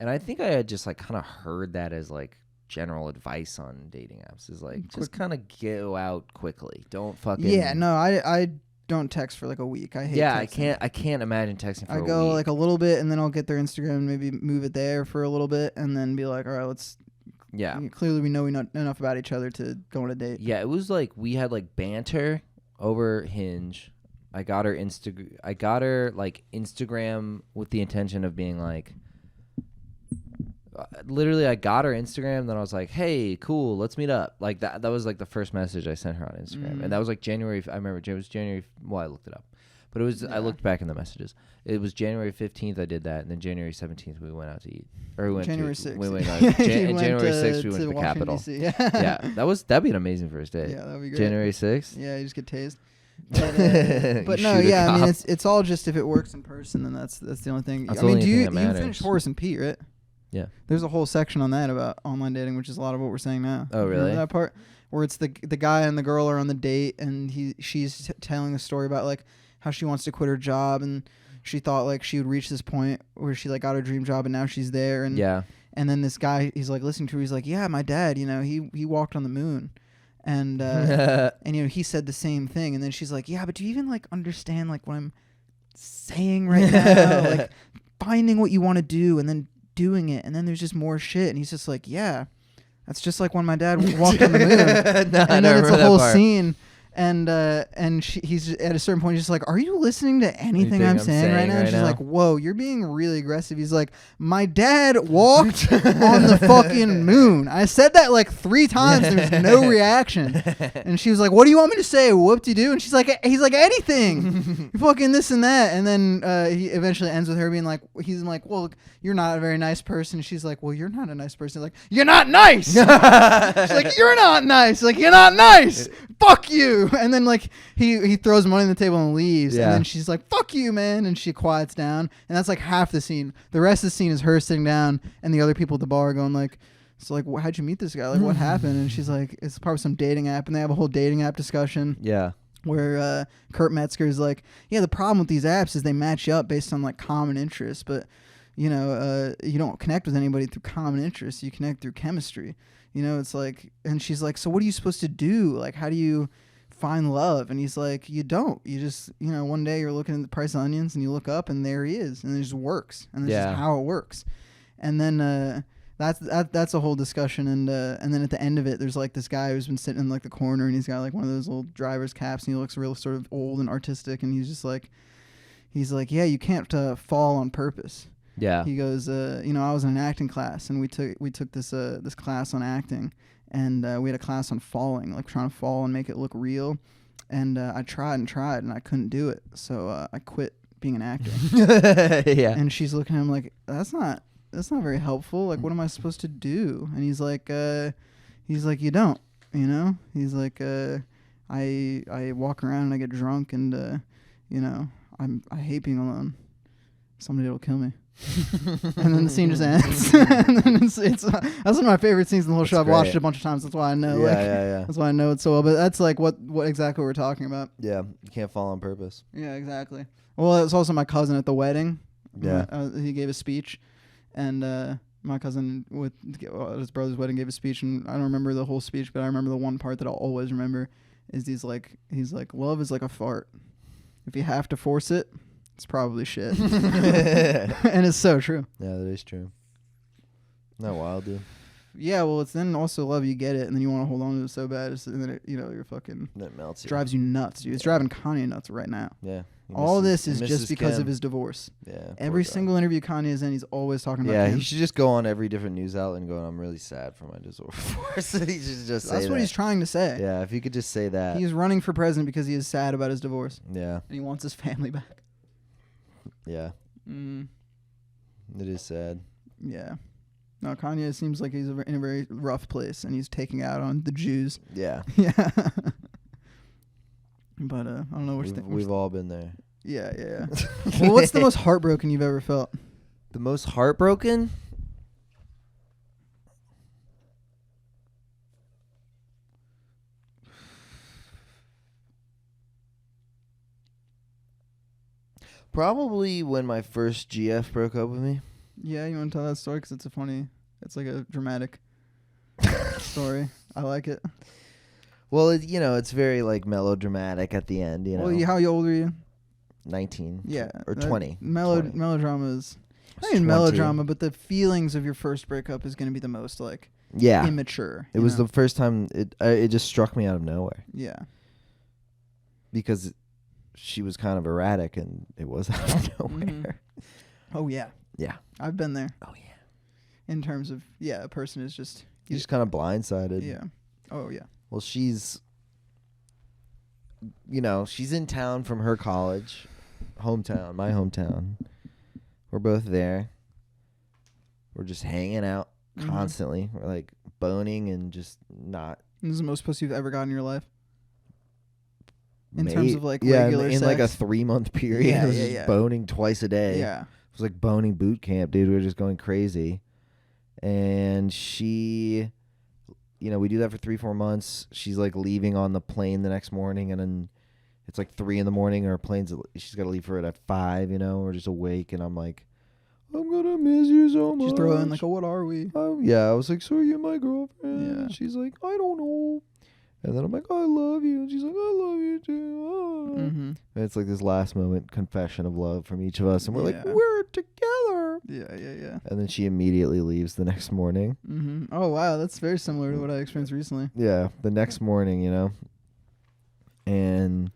I think I had just like kind of heard that as like general advice on dating apps is like just kind of go out quickly. Don't fucking. Yeah, no, I don't text for like a week. I hate. Yeah, texting. I can't imagine texting for a week. I go like a little bit, and then I'll get their Instagram, maybe move it there for a little bit, and then be like, all right, let's. Yeah. Clearly, we know enough about each other to go on a date. Yeah, it was like we had like banter over Hinge. I got her like Instagram with the intention of being like, literally I got her Instagram, then I was like, hey, cool, let's meet up. Like that was like the first message I sent her on Instagram. And that was like January. I remember it was January. Well, I looked it up, but it was, I looked back in the messages. It was January 15th I did that, and then January 17th we went out to eat. Or we went January 6th. We went January 6th we went to the Capitol. Yeah, that'd be an amazing first date. Yeah, that'd be great. January 6th. Yeah, you just get tased. But no, yeah, I mean it's all just if it works in person, then that's the only thing. That's you finished Horace and Pete, right? Yeah. There's a whole section on that about online dating, which is a lot of what we're saying now. Oh, really? Remember that part where it's the guy and the girl are on the date, and she's telling a story about like how she wants to quit her job, and she thought like she would reach this point where she like got her dream job, and now she's there, and and then this guy, he's like listening to her, he's like, yeah, my dad, he walked on the moon. And he said the same thing, and then she's like, yeah, but do you even like understand like what I'm saying right now? Like finding what you want to do and then doing it, and then there's just more shit. And he's just like, yeah, that's just like when my dad walked on the moon. And then it's a whole scene. And he's at a certain point, he's just like, are you listening to anything I'm saying right now? And she's like, whoa, you're being really aggressive. He's like, my dad walked on the fucking moon. I said that like 3 times. There's no reaction. And she was like, what do you want me to say? Whoop-de-doo. And he's like, anything. Fucking this and that. And then he eventually ends with her being like, he's like, well, you're not a very nice person. She's like, well, you're not a nice person. He's like, you're not nice. She's like, you're not nice. Like, you're not nice. Fuck you. And then like he throws money on the table and leaves, and then she's like, fuck you, man, and she quiets down, and that's like half the scene. The rest of the scene is her sitting down and the other people at the bar going like, so like, how'd you meet this guy, like what happened? And she's like, it's probably some dating app, and they have a whole dating app discussion where Kurt Metzger's like, yeah, the problem with these apps is they match you up based on like common interests, but you don't connect with anybody through common interests, you connect through chemistry. It's like, and she's like, so what are you supposed to do? Like, how do you find love? And he's like, you don't. You just, one day you're looking at the price of onions and you look up and there he is, and it just works, and that's just how it works. And then that's a whole discussion, and then at the end of it, there's like this guy who's been sitting in like the corner, and he's got like one of those old driver's caps, and he looks real sort of old and artistic, and he's like, yeah, you can't fall on purpose. Yeah. He goes, I was in an acting class, and we took this class on acting, and we had a class on falling, like trying to fall and make it look real. And I tried, and I couldn't do it. So I quit being an actor. And she's looking at him like, that's not very helpful. Like, what am I supposed to do? And he's like, you don't, He's like, I walk around and I get drunk, and I hate being alone. Somebody will kill me. And then the scene just ends. And then it's that's one of my favorite scenes in the whole show. I've watched it a bunch of times. That's why I know. That's why I know it so well. But that's like what exactly we're talking about. Yeah, you can't fall on purpose. Yeah, exactly. Well, it's also my cousin at the wedding. Yeah, he gave a speech, and my cousin with his brother's wedding gave a speech, and I don't remember the whole speech, but I remember the one part that I'll always remember is he's like, love is like a fart. If you have to force it, It's probably shit. And it's so true. Yeah, that is true. Not wild, dude. Yeah, well, it's then also love, you get it, and then you want to hold on to it so bad, and then it, you're fucking that melts you. Drives you nuts, dude. It's driving Kanye nuts right now. Yeah. All this is just because of his divorce. Yeah. Every single interview Kanye is in, he's always talking about. Yeah, him. he should just go on every different news outlet and go, "I'm really sad for my divorce." He should just say That's what he's trying to say. Yeah, if he could just say that. He's running for president because he is sad about his divorce. Yeah. And he wants his family back. Yeah. It is sad. Yeah. No, Kanye seems like he's in a very rough place, and he's taking out on the Jews. Yeah. Yeah. But I don't know which thing. We've all been there. Yeah. Well, what's the most heartbroken you've ever felt? The most heartbroken? Probably when my first GF broke up with me. Yeah, you want to tell that story? Because it's like a dramatic story. I like it. Well, it's very like melodramatic at the end, you know. Well, how old are you? 19. Yeah. Or 20. 20. Melodrama is... I mean melodrama, but the feelings of your first breakup is going to be the most, like... Yeah. Immature. It was the first time... It just struck me out of nowhere. Yeah. Because she was kind of erratic, and it was out of nowhere. Oh, yeah. Yeah. I've been there. Oh, yeah. In terms of, a person is just... You're just kind of blindsided. Yeah. Oh, yeah. Well, she's in town from her college, hometown, my hometown. We're both there. We're just hanging out constantly. We're like boning and just not. This is the most pussy you've ever gotten in your life? In terms of like regular in sex? like a 3-month period. Yeah, I was just boning twice a day. Yeah. It was like boning boot camp, dude. We were just going crazy. And she... we do that for 3-4 months. She's like leaving on the plane the next morning, and then it's like 3 a.m. Her plane's, she's got to leave for it at 5. We're just awake, and I'm like, I'm gonna miss you so much. Just throw in like, what are we? Yeah, I was like, so you're my girlfriend? Yeah. And she's like, I don't know. And then I'm like, I love you. And she's like, I love you too. Oh. And it's like this last moment confession of love from each of us, and we're like, we're together. Yeah. And then she immediately leaves the next morning. Oh wow, that's very similar to what I experienced recently. Yeah, the next morning, and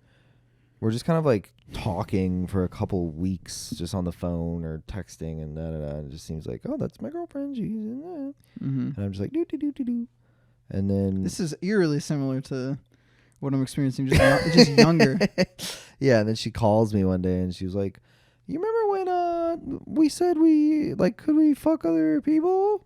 we're just kind of like talking for a couple weeks, just on the phone or texting, and and it just seems like, oh, that's my girlfriend. She's in there. And I'm just like, do. And then this is eerily similar to what I'm experiencing, just younger. Yeah, and then she calls me one day, and she was like, you remember when we said could we fuck other people?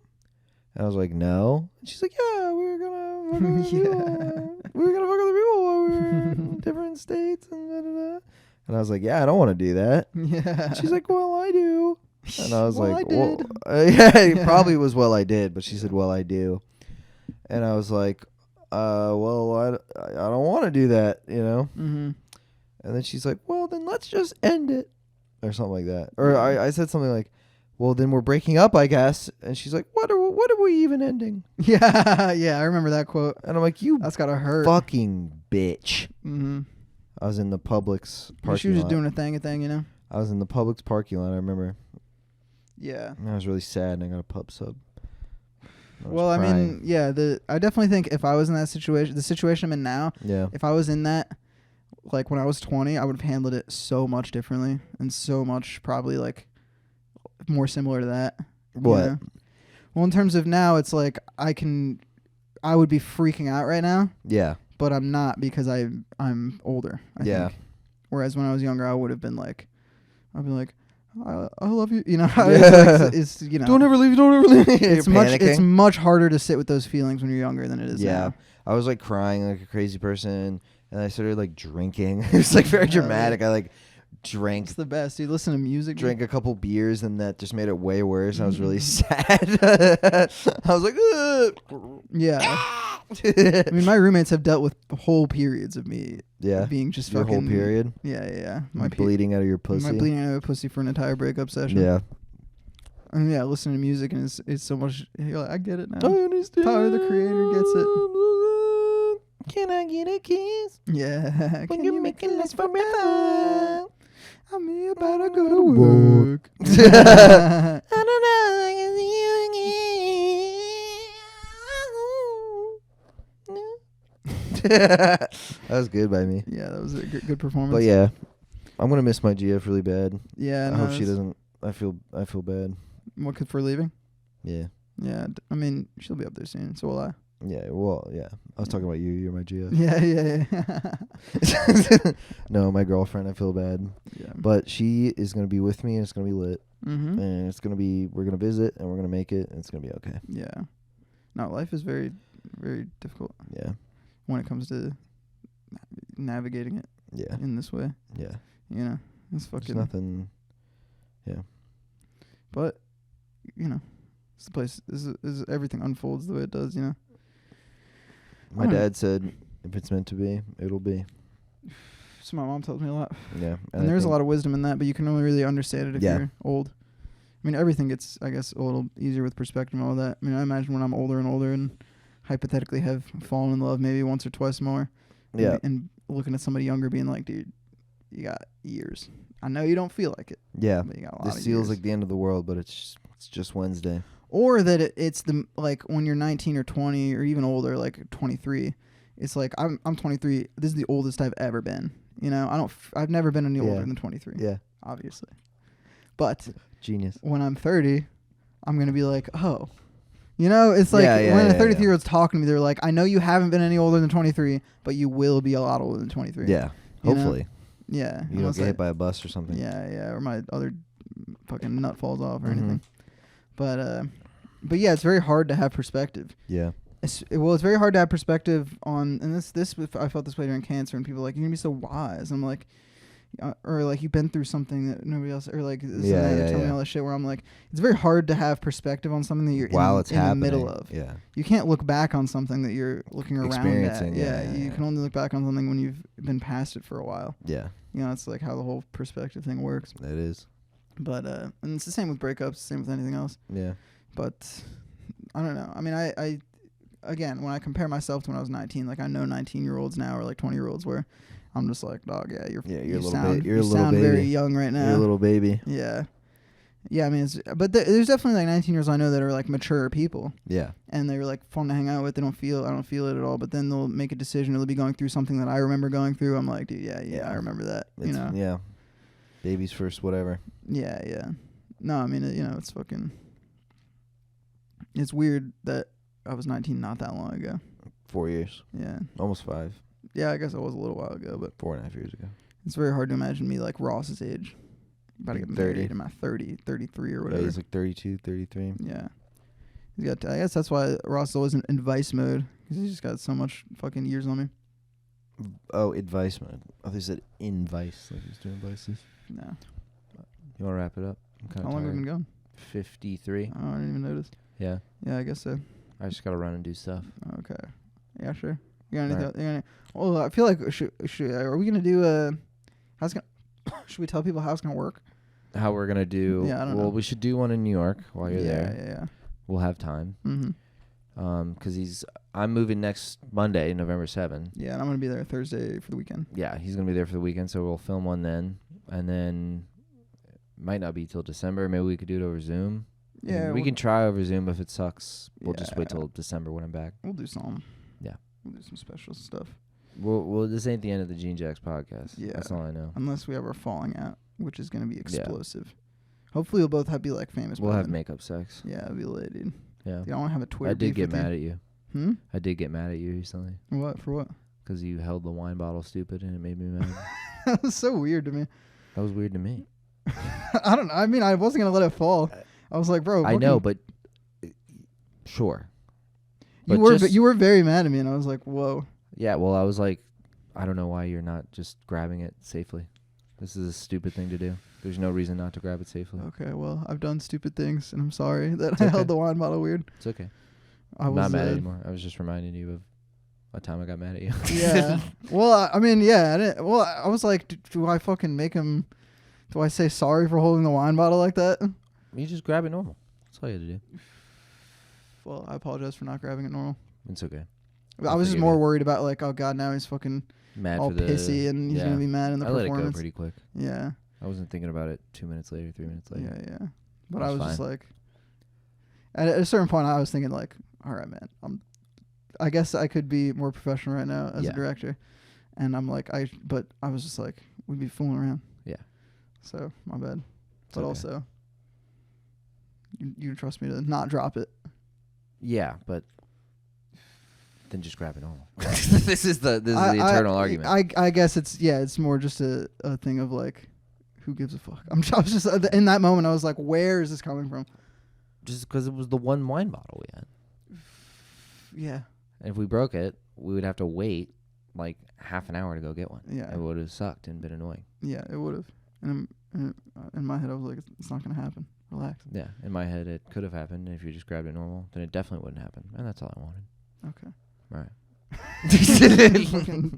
And I was like, no. And she's like, yeah, we were gonna fuck other people. We were gonna fuck other people while we were in different states and da. And I was like, yeah, I don't want to do that. Yeah. She's like, well, I do. And I was like, I did. Yeah, it probably was well I did, but she said, well, I do. And I was like, well, I don't want to do that, And then she's like, well, then let's just end it. Or something like that. Or I said something like, well, then we're breaking up, I guess. And she's like, what are we even ending? Yeah, I remember that quote. And I'm like, that's gotta hurt. Fucking bitch. I was in the Publix parking lot. She was just doing a thing, I was in the Publix parking lot, I remember. Yeah. And I was really sad, and I got a pub sub. Well, I mean, I definitely think if I was in that situation, the situation I'm in now, if I was in that, like when I was 20, I would have handled it so much differently and so much probably like more similar to that. What? Well, in terms of now, it's like I would be freaking out right now. Yeah. But I'm not because I'm older. I think. Whereas when I was younger, I would have been like, I love you. It's Don't ever leave. Don't ever leave. It's much harder to sit with those feelings when you're younger than it is now. I was like crying like a crazy person, and I started like drinking. It was like very dramatic. I like drank. It's the best, dude. Listen to music. Drank a couple beers, and that just made it way worse. I was really sad. I was like, ugh. Yeah. I mean, my roommates have dealt with whole periods of me being just your fucking... whole period? Yeah. My bleeding out of your pussy? My bleeding out of a pussy for an entire breakup session. Yeah. I mean, listening to music, and it's so much... You're like, I get it now. I understand. Tyler, the creator, gets it. Can I get a kiss? Yeah. When you're making this forever. I'm about to go to work. I don't know. I can see you again. That was good by me. Yeah, that was a good performance. But yeah, I'm gonna miss my GF really bad. Yeah, I hope she doesn't. I feel bad. What, for leaving? Yeah. Yeah, I mean, she'll be up there soon, so will I. Yeah, well, yeah. I was talking about you. You're my GF. Yeah. No, my girlfriend, I feel bad. Yeah. But she is going to be with me, and it's going to be lit. Mm-hmm. And it's going to be, we're going to visit, and we're going to make it, and it's going to be okay. Yeah. No, life is very, very difficult. Yeah. When it comes to navigating it. Yeah. In this way. Yeah. You know, it's fucking. There's nothing. Yeah. But, you know, it's the place. This is everything unfolds the way it does, you know. My dad said, if it's meant to be, it'll be. So my mom tells me a lot. Yeah. And there's a lot of wisdom in that, but you can only really understand it if you're old. I mean, everything gets, I guess, a little easier with perspective and all that. I mean, I imagine when I'm older and older and hypothetically have fallen in love maybe once or twice more. Yeah. And looking at somebody younger being like, dude, you got years. I know you don't feel like it. Yeah. But you got a lot This of feels years. like the end of the world, but it's just Wednesday. Or that it's the, like, when you're 19 or 20 or even older, like 23, it's like, I'm 23. This is the oldest I've ever been. You know, I've never been any older than 23. Yeah. Obviously. But Genius. when I'm 30, I'm going to be like, oh. You know, it's like when a 33-year-old's talking to me, they're like, I know you haven't been any older than 23, but you will be a lot older than 23. Yeah. Hopefully. Yeah. You don't get hit by a bus or something. Yeah. Or my other fucking nut falls off or anything. But yeah, it's very hard to have perspective. Yeah. It's very hard to have perspective on, and this I felt this way during cancer, and people are like, you're gonna be so wise. I'm like, or like you've been through something that nobody else, or like telling me all this shit. Where I'm like, it's very hard to have perspective on something that you're in the middle of. Yeah. You can't look back on something that you're looking around at. You can only look back on something when you've been past it for a while. Yeah. You know, it's like how the whole perspective thing works. It is. But and it's the same with breakups, same with anything else. Yeah. But I don't know. I mean, I again, when I compare myself to when I was 19, like I know 19-year-olds now or like 20-year-olds where I'm just like, dog, you sound very young right now. You're a little baby. Yeah. Yeah, I mean, but there's definitely like 19-year-olds I know that are like mature people. Yeah. And they're like fun to hang out with. I don't feel it at all. But then they'll make a decision or they'll be going through something that I remember going through. I'm like, dude, I remember that. You know? Yeah. Babies first, whatever. Yeah. No, I mean, it's fucking. It's weird that I was 19 not that long ago. 4 years. Yeah. Almost 5. Yeah, I guess I was a little while ago, but 4.5 years ago. It's very hard to imagine me like Ross's age. About to get married in my 33 or whatever. Yeah, he's like 32, 33. Yeah. He's got. I guess that's why Ross is always in vice mode, because he's just got so much fucking years on me. Oh, advice mode. I thought you said in vice, like he's doing vices. No. You want to wrap it up? How long have we been going? 53. Oh, I didn't even notice. Yeah. Yeah, I guess so. I just got to run and do stuff. Okay. Yeah, sure. You got anything? Well, I feel like are we gonna do should we tell people how it's gonna work? How we're gonna do? Yeah, I don't know. Well, we should do one in New York while you're there. Yeah. We'll have time. Mm-hmm. Because I'm moving next Monday, November 7th. Yeah, and I'm gonna be there Thursday for the weekend. Yeah, he's gonna be there for the weekend, so we'll film one then, and then might not be till December. Maybe we could do it over Zoom. Yeah, we can try over Zoom. If it sucks, we'll Yeah. just wait till December when I'm back. We'll do some. Yeah. We'll do some special stuff. Well, this ain't the end of the Gene Jacks podcast. Yeah. That's all I know. Unless we have our falling out, which is gonna be explosive. Hopefully we'll both be like famous. We'll by have then. makeup sex. Yeah, it'll be lit, dude. Yeah. Dude, I want to have a Twitter. I did get beef with mad at you. I did get mad at you recently. What? For what? Because you held the wine bottle stupid and it made me mad. That was so weird to me. That was weird to me. I don't know. I mean, I wasn't gonna let it fall. I was like, bro. I know, but sure. You were very mad at me, and I was like, whoa. Yeah, well, I was like, I don't know why you're not just grabbing it safely. This is a stupid thing to do. There's no reason not to grab it safely. Okay, well, I've done stupid things, and I'm sorry that I held the wine bottle weird. It's okay. I'm not mad anymore. I was just reminding you of a time I got mad at you. Yeah. Well, I mean, yeah. I was like, do I fucking make him? Do I say sorry for holding the wine bottle like that? You just grab it normal. That's all you had to do. Well, I apologize for not grabbing it normal. It's okay. I was just more worried about like, oh god, now he's fucking mad all for the pissy and he's gonna be mad in the performance. I let it go pretty quick. Yeah. I wasn't thinking about it 2 minutes later, 3 minutes later. Yeah. But I was That's just fine. like, at a certain point, I was thinking like, all right, man, I guess I could be more professional right now as a director. And I'm like, but I was just like, we'd be fooling around. Yeah. So my bad. It's But okay. also, you trust me to not drop it. Yeah, but then just grab it all. This is the eternal argument. I guess it's more just a thing of like, who gives a fuck? I was just in that moment. I was like, where is this coming from? Just because it was the one wine bottle we had. Yeah. And if we broke it, we would have to wait like half an hour to go get one. Yeah. It would have sucked and been annoying. Yeah, it would have. And in my head, I was like, it's not going to happen. Relax. Yeah. In my head, it could have happened. If you just grabbed it normal, then it definitely wouldn't happen. And that's all I wanted. Okay. All right. Fucking